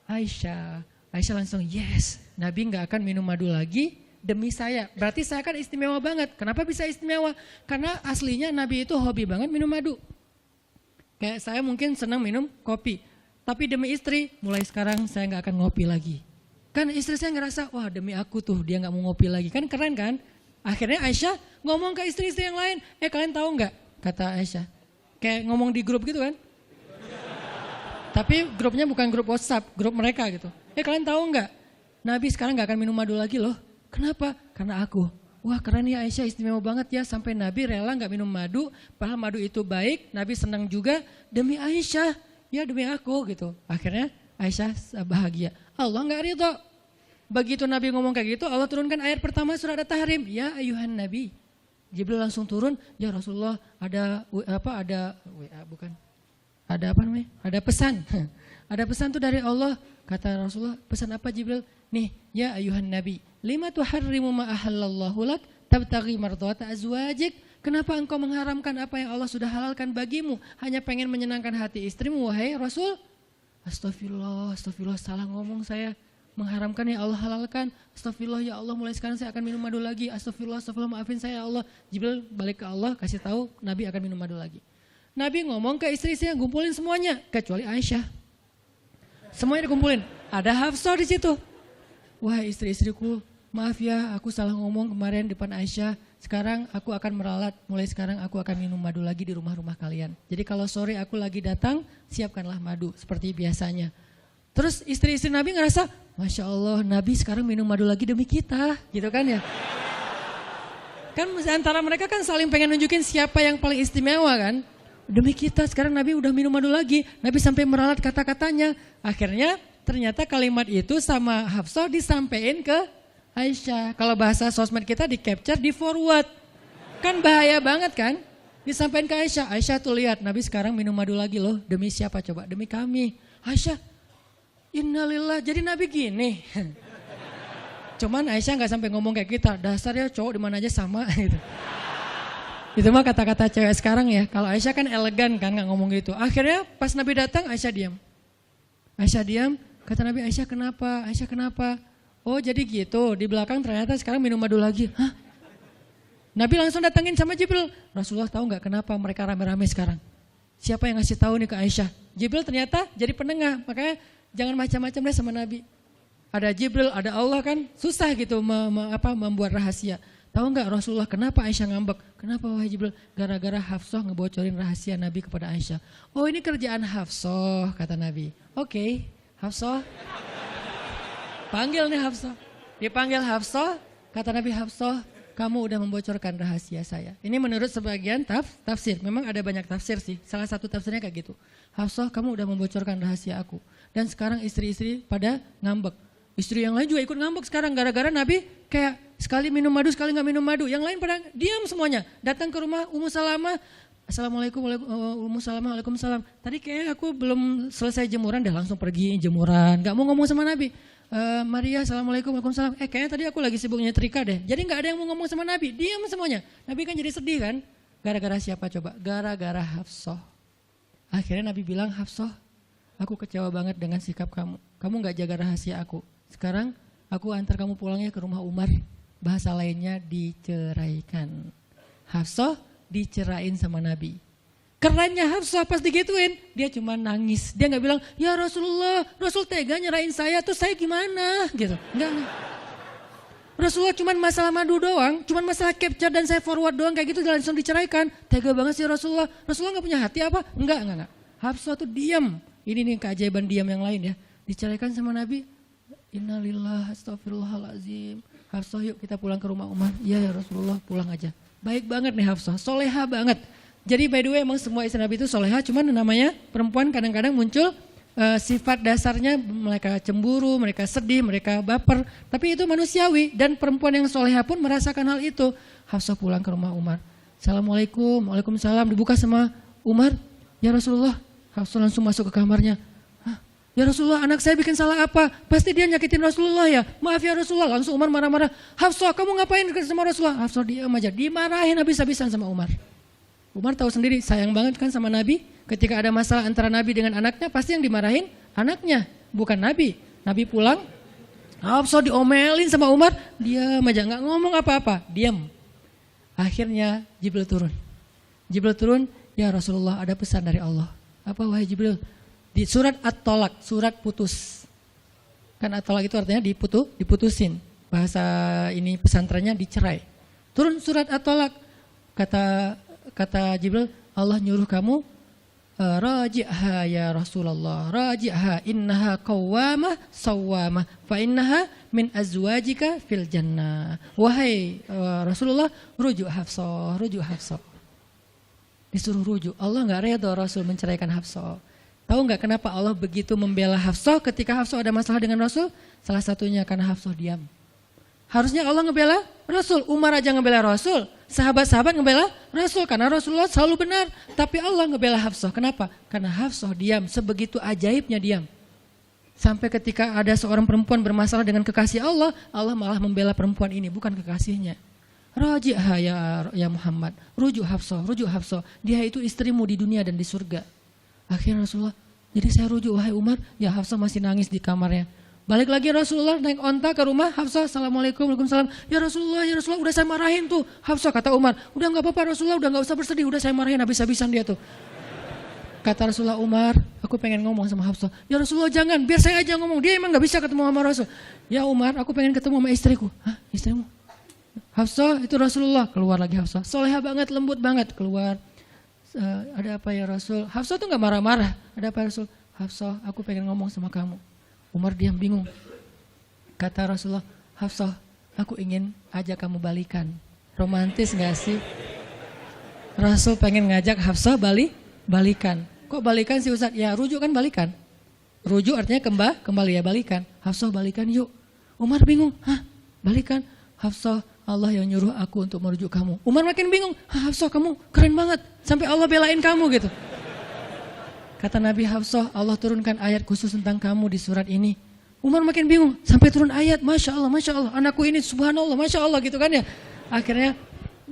Aisyah. Aisyah langsung yes, Nabi gak akan minum madu lagi demi saya. Berarti saya kan istimewa banget. Kenapa bisa istimewa? Karena aslinya Nabi itu hobi banget minum madu. Kayak saya mungkin senang minum kopi. Tapi demi istri, mulai sekarang saya gak akan ngopi lagi. Kan istri saya ngerasa, wah demi aku tuh dia gak mau ngopi lagi. Kan keren kan? Akhirnya Aisyah ngomong ke istri-istri yang lain. Kalian tahu gak? Kata Aisyah. Kayak ngomong di grup gitu kan? Tapi grupnya bukan grup WhatsApp, grup mereka gitu. Kalian tahu nggak? Nabi sekarang nggak akan minum madu lagi loh. Kenapa? Karena aku. Wah keren ya Aisyah, istimewa banget ya. Sampai Nabi rela nggak minum madu, padahal madu itu baik. Nabi senang juga demi Aisyah, ya demi aku gitu. Akhirnya Aisyah bahagia. Allah nggak ridho. Begitu Nabi ngomong kayak gitu, Allah turunkan ayat pertama surat At-Tahrim, ya ayuhan nabi. Jibril langsung turun, ya Rasulullah ada Ada pesan. Ada pesan tuh dari Allah. Kata Rasulullah, pesan apa Jibril? Nih, ya ayuhan nabi, lima tuharrimu ma ahallallahu lak tabtaghi mardhata azwajik. Kenapa engkau mengharamkan apa yang Allah sudah halalkan bagimu? Hanya pengen menyenangkan hati istrimu, wahai Rasul. Astagfirullah, salah ngomong saya. Mengharamkan ya Allah halalkan. Astagfirullah ya Allah, mulai sekarang saya akan minum madu lagi. Astagfirullah, maafin saya ya Allah. Jibril balik ke Allah, kasih tahu Nabi akan minum madu lagi. Nabi ngomong ke istri-istrinya, ngumpulin semuanya, kecuali Aisyah. Semuanya dikumpulin. Ada Hafsah di situ. Wah istri-istriku, maaf ya, aku salah ngomong kemarin depan Aisyah. Sekarang aku akan meralat, mulai sekarang aku akan minum madu lagi di rumah-rumah kalian. Jadi kalau sore aku lagi datang, siapkanlah madu seperti biasanya. Terus istri-istri Nabi ngerasa, Masya Allah Nabi sekarang minum madu lagi demi kita, gitu kan ya. Kan antara mereka kan saling pengen nunjukin siapa yang paling istimewa kan. Demi kita sekarang Nabi udah minum madu lagi, Nabi sampai meralat kata-katanya. Akhirnya ternyata kalimat itu sama Hafsah disampaikan ke Aisyah. Kalau bahasa sosmed kita di capture, di forward. Kan bahaya banget kan? Disampaikan ke Aisyah. Aisyah tuh lihat Nabi sekarang minum madu lagi loh. Demi siapa coba? Demi kami. Aisyah, innalillah, jadi Nabi gini. Cuman Aisyah gak sampai ngomong kayak kita. Dasarnya cowok di mana aja sama gitu. Itu mah kata-kata cewek sekarang ya. Kalau Aisyah kan elegan kan gak ngomong gitu. Akhirnya pas Nabi datang Aisyah diam. Aisyah diam. Kata Nabi, Aisyah kenapa? Aisyah kenapa? Oh jadi gitu, di belakang ternyata sekarang minum madu lagi. Hah? Nabi langsung datangin sama Jibril. Rasulullah tahu gak kenapa mereka rame-rame sekarang? Siapa yang ngasih tahu nih ke Aisyah? Jibril ternyata jadi penengah, makanya jangan macam-macam deh sama Nabi. Ada Jibril, ada Allah kan, susah gitu membuat rahasia. Tahu gak Rasulullah kenapa Aisyah ngambek? Kenapa wahai Jibril? Gara-gara Hafsah ngebocorin rahasia Nabi kepada Aisyah. Oh ini kerjaan Hafsah, kata Nabi. Oke, Hafsah. Panggil nih Hafsah. Dipanggil Hafsah, kata Nabi, Hafsah, kamu udah membocorkan rahasia saya. Ini menurut sebagian tafsir. Memang ada banyak tafsir sih. Salah satu tafsirnya kayak gitu. Hafsah, kamu udah membocorkan rahasia aku. Dan sekarang istri-istri pada ngambek. Istri yang lain juga ikut ngambek sekarang. Gara-gara Nabi kayak sekali minum madu, sekali gak minum madu. Yang lain pada diam semuanya. Datang ke rumah Ummu Salamah. Assalamualaikum, Ummu Salamah, waalaikumsalam. Tadi kayak aku belum selesai jemuran, dah langsung pergi jemuran. Gak mau ngomong sama Nabi. Maria, assalamualaikum, waalaikumsalam. Kayaknya tadi aku lagi sibuk nyetrika deh. Jadi gak ada yang mau ngomong sama Nabi, diam semuanya. Nabi kan jadi sedih kan. Gara-gara siapa coba? Gara-gara Hafsah. Akhirnya Nabi bilang, Hafsah, aku kecewa banget dengan sikap kamu. Kamu gak jaga rahasia aku. Sekarang aku antar kamu pulangnya ke rumah Umar. Bahasa lainnya diceraikan. Hafsah dicerain sama Nabi. Kerennya Hafsah pas digituin, dia cuma nangis. Dia gak bilang, ya Rasulullah, Rasul tega nyerahin saya, terus saya gimana? Gitu. Enggak. Rasulullah cuma masalah madu doang, cuma masalah capture dan saya forward doang kayak gitu langsung diceraikan. Tega banget sih Rasulullah. Rasulullah gak punya hati apa? Enggak. Hafsah tuh diam. Ini nih keajaiban diam yang lain ya. Diceraikan sama Nabi. Innalillah, astagfirullahaladzim. Hafsah yuk kita pulang ke rumah Umar. Iya ya Rasulullah, pulang aja. Baik banget nih Hafsah, soleha banget. Jadi by the way emang semua istri Nabi itu soleha, cuman namanya perempuan kadang-kadang muncul sifat dasarnya mereka cemburu, mereka sedih, mereka baper. Tapi itu manusiawi dan perempuan yang soleha pun merasakan hal itu. Hafsah pulang ke rumah Umar. Assalamualaikum, waalaikumsalam, dibuka sama Umar. Ya Rasulullah, Hafsah langsung masuk ke kamarnya. Ya Rasulullah, anak saya bikin salah apa? Pasti dia nyakitin Rasulullah ya. Maaf ya Rasulullah. Langsung Umar marah-marah. Hafsah, kamu ngapain sama Rasulullah? Hafsah diam aja, dimarahin habis-habisan sama Umar. Umar tahu sendiri, sayang banget kan sama Nabi. Ketika ada masalah antara Nabi dengan anaknya, pasti yang dimarahin anaknya, bukan Nabi. Nabi pulang, Hafsah diomelin sama Umar, diam aja, gak ngomong apa-apa, diam. Akhirnya Jibril turun. Jibril turun, ya Rasulullah ada pesan dari Allah. Apa wahai Jibril? Di surat At-Tolak, surat putus. Kan At-Tolak itu artinya diputusin. Bahasa ini pesantrennya dicerai. Turun surat At-Tolak, kata Jibril, Allah nyuruh kamu raji'ha ya Rasulullah, raji'ha innaha qawwamah sawwamah fa innaha min azwajika fil jannah. Wahai Rasulullah, rujuk Hafsah. Disuruh rujuk. Allah enggak redha Rasul menceraikan Hafsah. Tahu nggak kenapa Allah begitu membela Hafsah ketika Hafsah ada masalah dengan Rasul? Salah satunya karena Hafsah diam. Harusnya Allah ngebela Rasul, Umar aja ngebela Rasul, sahabat-sahabat ngebela Rasul karena Rasulullah selalu benar. Tapi Allah ngebela Hafsah, kenapa? Karena Hafsah diam, sebegitu ajaibnya diam. Sampai ketika ada seorang perempuan bermasalah dengan kekasih Allah, Allah malah membela perempuan ini, bukan kekasihnya. Raji'ha ya Muhammad, rujuk Hafsah, dia itu istrimu di dunia dan di surga. Akhirnya Rasulullah, jadi saya rujuk, wahai Umar, ya Hafsah masih nangis di kamarnya. Balik lagi Rasulullah naik onta ke rumah Hafsah, Assalamualaikum, Waalaikumsalam. Ya Rasulullah, udah saya marahin tuh. Hafsah kata Umar, udah gak apa-apa Rasulullah, udah gak usah bersedih, udah saya marahin habis-habisan dia tuh. Kata Rasulullah, Umar, aku pengen ngomong sama Hafsah. Ya Rasulullah jangan, biar saya aja ngomong, dia emang gak bisa ketemu sama Rasul. Ya Umar, aku pengen ketemu sama istriku. Hah, istrimu? Hafsah, itu Rasulullah. Keluar lagi Hafsah, soleha banget, lembut banget. Keluar, ada apa ya Rasul? Hafsah tuh gak marah-marah. Ada apa ya Rasul? Hafsah, aku pengen ngomong sama kamu. Umar diam bingung. Kata Rasulullah, Hafsah, aku ingin ajak kamu balikan. Romantis gak sih? Rasul pengen ngajak Hafsah balikan. Kok balikan sih Ustaz? Ya rujuk kan balikan. Rujuk artinya kembali ya balikan. Hafsah balikan yuk. Umar bingung, hah balikan? Hafsah, Allah yang nyuruh aku untuk merujuk kamu. Umar makin bingung, Hafsah kamu keren banget. Sampai Allah belain kamu gitu. Kata Nabi, Hafsah, Allah turunkan ayat khusus tentang kamu di surat ini. Umar makin bingung, sampai turun ayat, Masya Allah, anakku ini subhanallah, Masya Allah gitu kan ya. Akhirnya,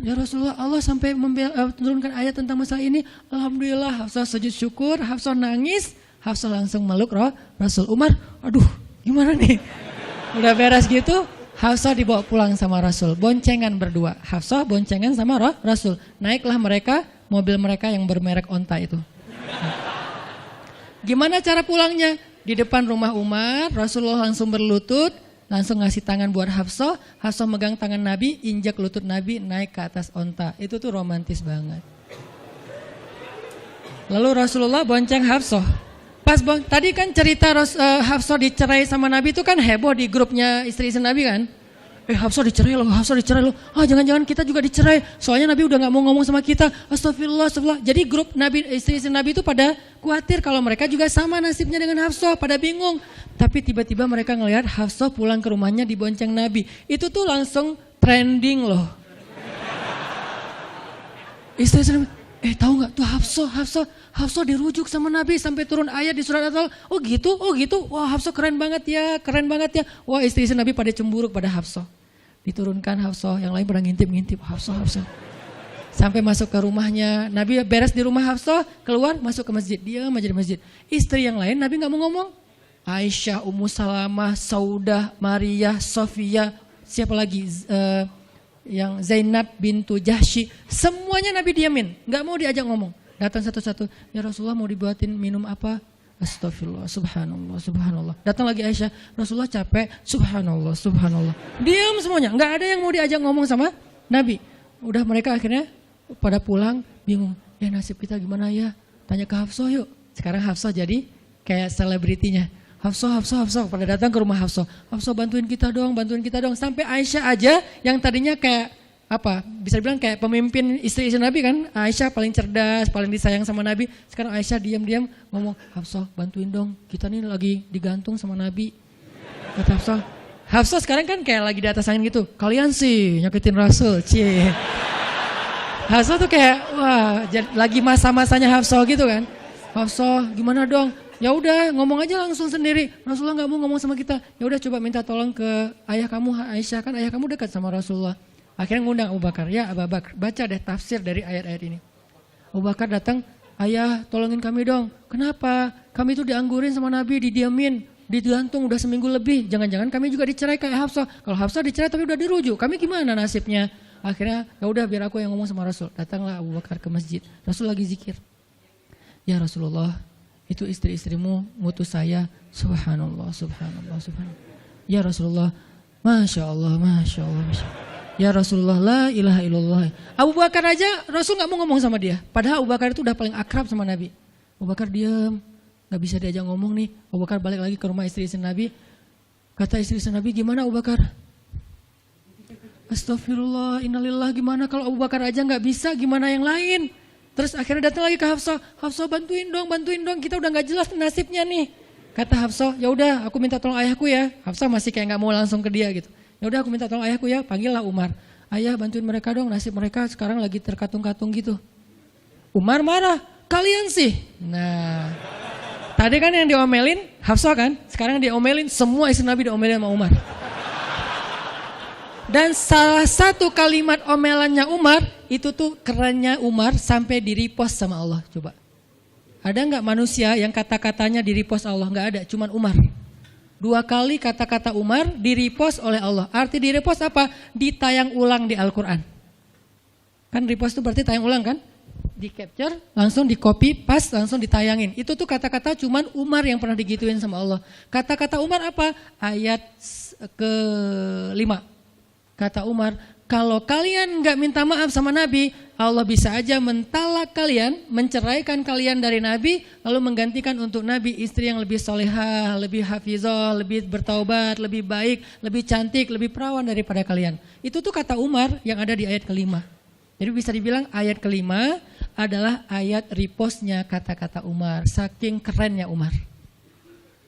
ya Rasulullah, Allah sampai menurunkan ayat tentang masalah ini. Alhamdulillah, Hafsah sujud syukur, Hafsah nangis, Hafsah langsung meluk Rasul. Umar, aduh gimana nih? Udah beres gitu, Hafsah dibawa pulang sama Rasul, boncengan berdua. Hafsah boncengan sama Rasul. Naiklah mereka, mobil mereka yang bermerek onta itu. Gimana cara pulangnya? Di depan rumah Umar, Rasulullah langsung berlutut, langsung ngasih tangan buat Hafsah. Hafsah megang tangan Nabi, injak lutut Nabi, naik ke atas onta. Itu tuh romantis banget. Lalu Rasulullah bonceng Hafsah. Tadi kan cerita Hafsah dicerai sama Nabi itu kan heboh di grupnya istri-istri Nabi kan. Hafsah dicerai loh. Jangan-jangan kita juga dicerai. Soalnya Nabi udah gak mau ngomong sama kita. Astagfirullah. Jadi grup Nabi, istri-istri Nabi itu pada khawatir kalau mereka juga sama nasibnya dengan Hafsah. Pada bingung. Tapi tiba-tiba mereka ngelihat Hafsah pulang ke rumahnya dibonceng Nabi. Itu tuh langsung trending loh. Istri-istri Nabi, tahu nggak tuh Hafsah dirujuk sama Nabi sampai turun ayat di surat At-Talaq. Oh gitu. Wah Hafsah keren banget ya. Wah istri-istri Nabi pada cemburu pada Hafsah. Diturunkan Hafsah, yang lain pada ngintip Hafsah. Sampai masuk ke rumahnya. Nabi beres di rumah Hafsah, keluar masuk ke masjid. Dia aja di masjid. Istri yang lain Nabi nggak mau ngomong. Aisyah, Ummu Salamah, Saudah, Maria, Sofia, siapa lagi? Yang Zainab bintu Jahsy, semuanya Nabi diamin, nggak mau diajak ngomong. Datang satu-satu, ya Rasulullah mau dibuatin minum apa? Astagfirullah, subhanallah. Datang lagi Aisyah, Rasulullah capek, subhanallah. Diam semuanya, nggak ada yang mau diajak ngomong sama Nabi. Udah mereka akhirnya pada pulang, bingung. Ya nasib kita gimana ya? Tanya ke Hafsah yuk. Sekarang Hafsah jadi kayak selebritinya. Hafsah, pada datang ke rumah Hafsah. Hafsah bantuin kita dong. Sampai Aisyah aja yang tadinya kayak apa? Bisa dibilang kayak pemimpin istri-istri Nabi kan. Aisyah paling cerdas, paling disayang sama Nabi. Sekarang Aisyah diam-diam ngomong, Hafsah bantuin dong. Kita nih lagi digantung sama Nabi. Kata Hafsah. Hafsah sekarang kan kayak lagi di atas angin gitu. Kalian sih nyakitin Rasul, cie. Hafsah tuh kayak wah, lagi masa-masanya Hafsah gitu kan. Hafsah, gimana dong? Ya udah ngomong aja langsung sendiri. Rasulullah nggak mau ngomong sama kita. Ya udah coba minta tolong ke ayah kamu Aisyah, kan ayah kamu dekat sama Rasulullah. Akhirnya ngundang Abu Bakar. Ya Abu Bakar, baca deh tafsir dari ayat-ayat ini. Abu Bakar datang, ayah tolongin kami dong. Kenapa? Kami itu dianggurin sama Nabi, didiamin, digantung udah seminggu lebih. Jangan-jangan kami juga dicerai kayak Hafsah. Kalau Hafsah dicerai tapi udah dirujuk, kami gimana nasibnya? Akhirnya ya udah biar aku yang ngomong sama Rasul. Datanglah Abu Bakar ke masjid. Rasul lagi zikir. Ya Rasulullah, itu istri-istrimu ngutus saya, subhanallah. Ya Rasulullah, Masya Allah. Ya Rasulullah, la ilaha illallah. Abu Bakar aja Rasul gak mau ngomong sama dia. Padahal Abu Bakar itu udah paling akrab sama Nabi. Abu Bakar diam, gak bisa diajak ngomong nih. Abu Bakar balik lagi ke rumah istri-istri Nabi. Kata istri-istri Nabi, gimana Abu Bakar? Astagfirullah, innalillah, gimana kalau Abu Bakar aja gak bisa, gimana yang lain? Terus akhirnya datang lagi ke Hafsah, Hafsah bantuin dong, kita udah gak jelas nasibnya nih. Kata Hafsah, ya udah aku minta tolong ayahku ya. Hafsah masih kayak nggak mau langsung ke dia gitu. Ya udah aku minta tolong ayahku ya, panggillah Umar. Ayah bantuin mereka dong, nasib mereka sekarang lagi terkatung-katung gitu. Umar marah, kalian sih. Nah, tadi kan yang diomelin Hafsah kan, sekarang diomelin semua istri Nabi diomelin sama Umar. Dan salah satu kalimat omelannya Umar, itu tuh kerennya Umar sampai di-repost sama Allah. Coba. Ada nggak manusia yang kata-katanya di-repost Allah? Nggak ada, cuman Umar. 2 kali kata-kata Umar di-repost oleh Allah. Arti di-repost apa? Ditayang ulang di Al-Quran. Kan repost itu berarti tayang ulang kan? Di-capture, langsung di-copy, paste, langsung ditayangin. Itu tuh kata-kata cuman Umar yang pernah digituin sama Allah. Kata-kata Umar apa? Ayat ke-5. Kata Umar, kalau kalian nggak minta maaf sama Nabi, Allah bisa aja mentalak kalian, menceraikan kalian dari Nabi, lalu menggantikan untuk Nabi istri yang lebih solehah, lebih hafizah, lebih bertaubat, lebih baik, lebih cantik, lebih perawan daripada kalian. Itu tuh kata Umar yang ada di ayat ke-5. Jadi bisa dibilang ayat ke-5 adalah ayat repostnya kata-kata Umar. Saking kerennya Umar.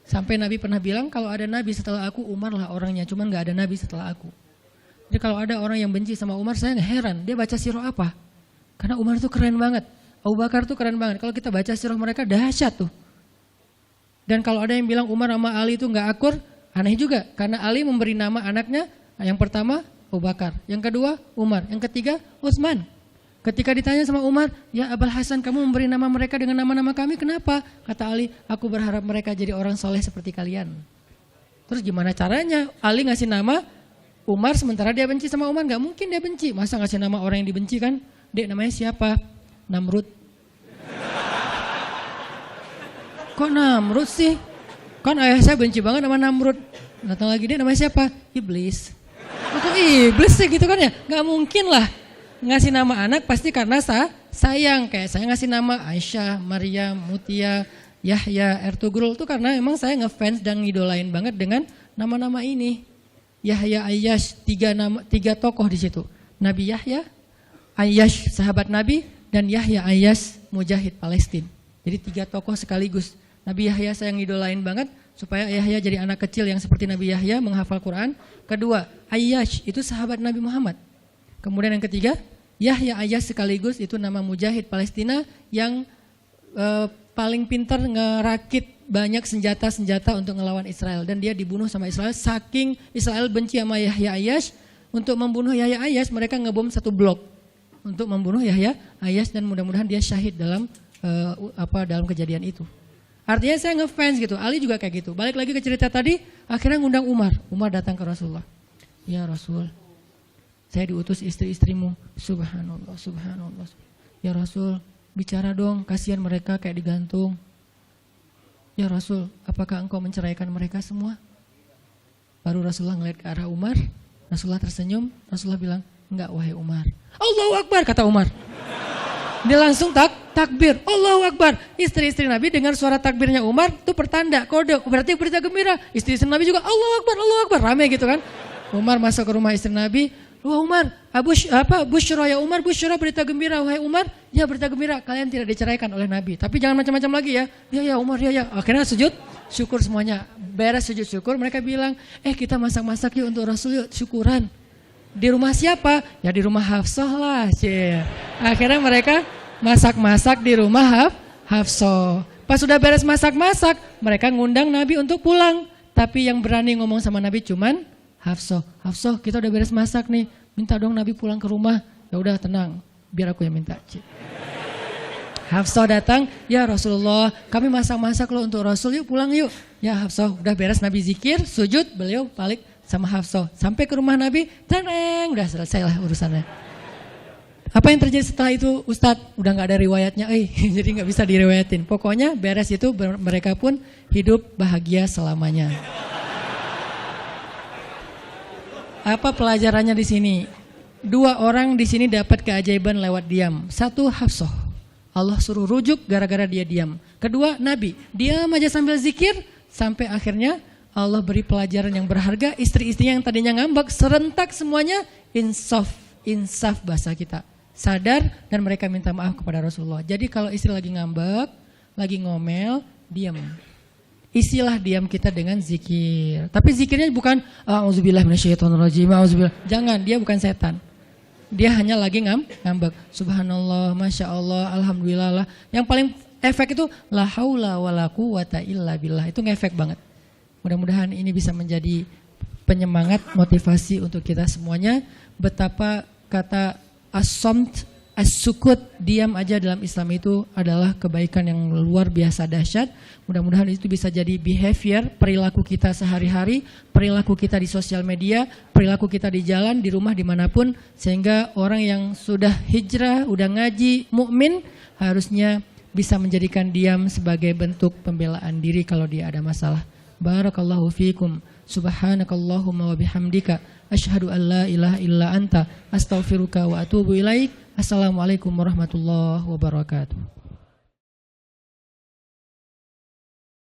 Sampai Nabi pernah bilang kalau ada Nabi setelah aku, Umar lah orangnya, cuman gak ada Nabi setelah aku. Jadi kalau ada orang yang benci sama Umar, saya heran, dia baca sirah apa? Karena Umar tuh keren banget, Abu Bakar tuh keren banget. Kalau kita baca sirah mereka dahsyat tuh. Dan kalau ada yang bilang Umar sama Ali itu gak akur, aneh juga. Karena Ali memberi nama anaknya, yang pertama Abu Bakar, yang kedua Umar, yang ketiga Utsman. Ketika ditanya sama Umar, ya Abul Hasan kamu memberi nama mereka dengan nama-nama kami, kenapa? Kata Ali, aku berharap mereka jadi orang soleh seperti kalian. Terus gimana caranya? Ali ngasih nama Umar sementara dia benci sama Umar, gak mungkin dia benci. Masa ngasih nama orang yang dibenci kan? Dek namanya siapa? Namrud. Kok Namrud sih? Kan ayah saya benci banget sama Namrud. Datang lagi, dek namanya siapa? Iblis. Kok iblis sih gitu kan ya? Gak mungkin lah. Ngasih nama anak pasti karena sayang. Kayak saya ngasih nama Aisyah, Maryam, Mutia, Yahya, Ertugrul. Itu karena emang saya ngefans dan ngidolain banget dengan nama-nama ini. Yahya, Ayyash, 3 tokoh di situ. Nabi Yahya, Ayyash sahabat Nabi, dan Yahya Ayyash mujahid Palestina. Jadi 3 tokoh sekaligus. Nabi Yahya saya ngidolain banget supaya Yahya jadi anak kecil yang seperti Nabi Yahya menghafal Quran. Kedua, Ayyash itu sahabat Nabi Muhammad. Kemudian yang ketiga, Yahya Ayyash sekaligus itu nama mujahid Palestina yang paling pintar ngerakit banyak senjata-senjata untuk ngelawan Israel. Dan dia dibunuh sama Israel, saking Israel benci sama Yahya Ayyash. Untuk membunuh Yahya Ayyash mereka ngebom 1 blok untuk membunuh Yahya Ayyash, dan mudah-mudahan dia syahid dalam dalam kejadian itu. Artinya saya ngefans gitu. Ali juga kayak gitu. Balik lagi ke cerita tadi, akhirnya ngundang Umar. Umar datang ke Rasulullah. Ya Rasul, saya diutus istri-istrimu. Subhanallah, subhanallah. Ya Rasul, bicara dong, kasihan mereka kayak digantung. Ya Rasul, apakah engkau menceraikan mereka semua? Baru Rasulullah ngeliat ke arah Umar, Rasulullah tersenyum, Rasulullah bilang, enggak wahai Umar. Allahu Akbar, kata Umar. Dia langsung takbir, Allahu Akbar. Istri-istri Nabi dengar suara takbirnya Umar, itu pertanda, kode, berarti berita gembira. Istri-istri Nabi juga, Allahu Akbar, rame gitu kan. Umar masuk ke rumah istri Nabi, wah Umar, Busyra ya Umar, Busyra berita gembira, wahai Umar, ya berita gembira, kalian tidak diceraikan oleh Nabi. Tapi jangan macam-macam lagi ya. Ya Umar, ya. Akhirnya sujud syukur semuanya. Beres sujud syukur, mereka bilang, kita masak-masak yuk untuk Rasul yuk, syukuran. Di rumah siapa? Ya di rumah Hafsah lah. Akhirnya mereka masak-masak di rumah Hafsah. Pas sudah beres masak-masak, mereka ngundang Nabi untuk pulang. Tapi yang berani ngomong sama Nabi cuman Hafsah, kita udah beres masak nih, minta dong Nabi pulang ke rumah. Ya udah tenang, biar aku yang minta. Hafsah datang, ya Rasulullah, kami masak-masak loh untuk Rasul, yuk pulang yuk. Ya Hafsah, udah beres Nabi zikir, sujud, beliau balik sama Hafsah. Sampai ke rumah Nabi, tenang, udah selesai lah urusannya. Apa yang terjadi setelah itu Ustadz? Udah gak ada riwayatnya, jadi gak bisa diriwayatin. Pokoknya beres itu mereka pun hidup bahagia selamanya. Apa pelajarannya di sini? 2 orang di sini dapat keajaiban lewat diam. 1 Hafsah, Allah suruh rujuk gara-gara dia diam. Kedua Nabi, diam aja sambil zikir, sampai akhirnya Allah beri pelajaran yang berharga. Istri-istri yang tadinya ngambek serentak semuanya insaf bahasa kita. sadar dan mereka minta maaf kepada Rasulullah. Jadi kalau istri lagi ngambek, lagi ngomel, diam. Isilah diam kita dengan zikir. Tapi zikirnya bukan auzubillah minasyaitonirrajim, auzubillah. Jangan, dia bukan setan. Dia hanya lagi ngambek. Subhanallah, Masya Allah, Alhamdulillah lah. Yang paling efek itu la haula wala quwata illa billah. Itu ngefek banget. Mudah-mudahan ini bisa menjadi penyemangat, motivasi untuk kita semuanya. Betapa kata as-samt, as-sukut, diam aja dalam Islam itu adalah kebaikan yang luar biasa dahsyat. Mudah-mudahan itu bisa jadi behavior, perilaku kita sehari-hari, perilaku kita di sosial media, perilaku kita di jalan, di rumah, dimanapun. Sehingga orang yang sudah hijrah, udah ngaji, mukmin, harusnya bisa menjadikan diam sebagai bentuk pembelaan diri kalau dia ada masalah. Barakallahu fiikum. Subhanakallahumma wa bihamdika asyhadu an la ilaha illa anta astaghfiruka wa atubu ilaik. Assalamualaikum warahmatullahi wabarakatuh.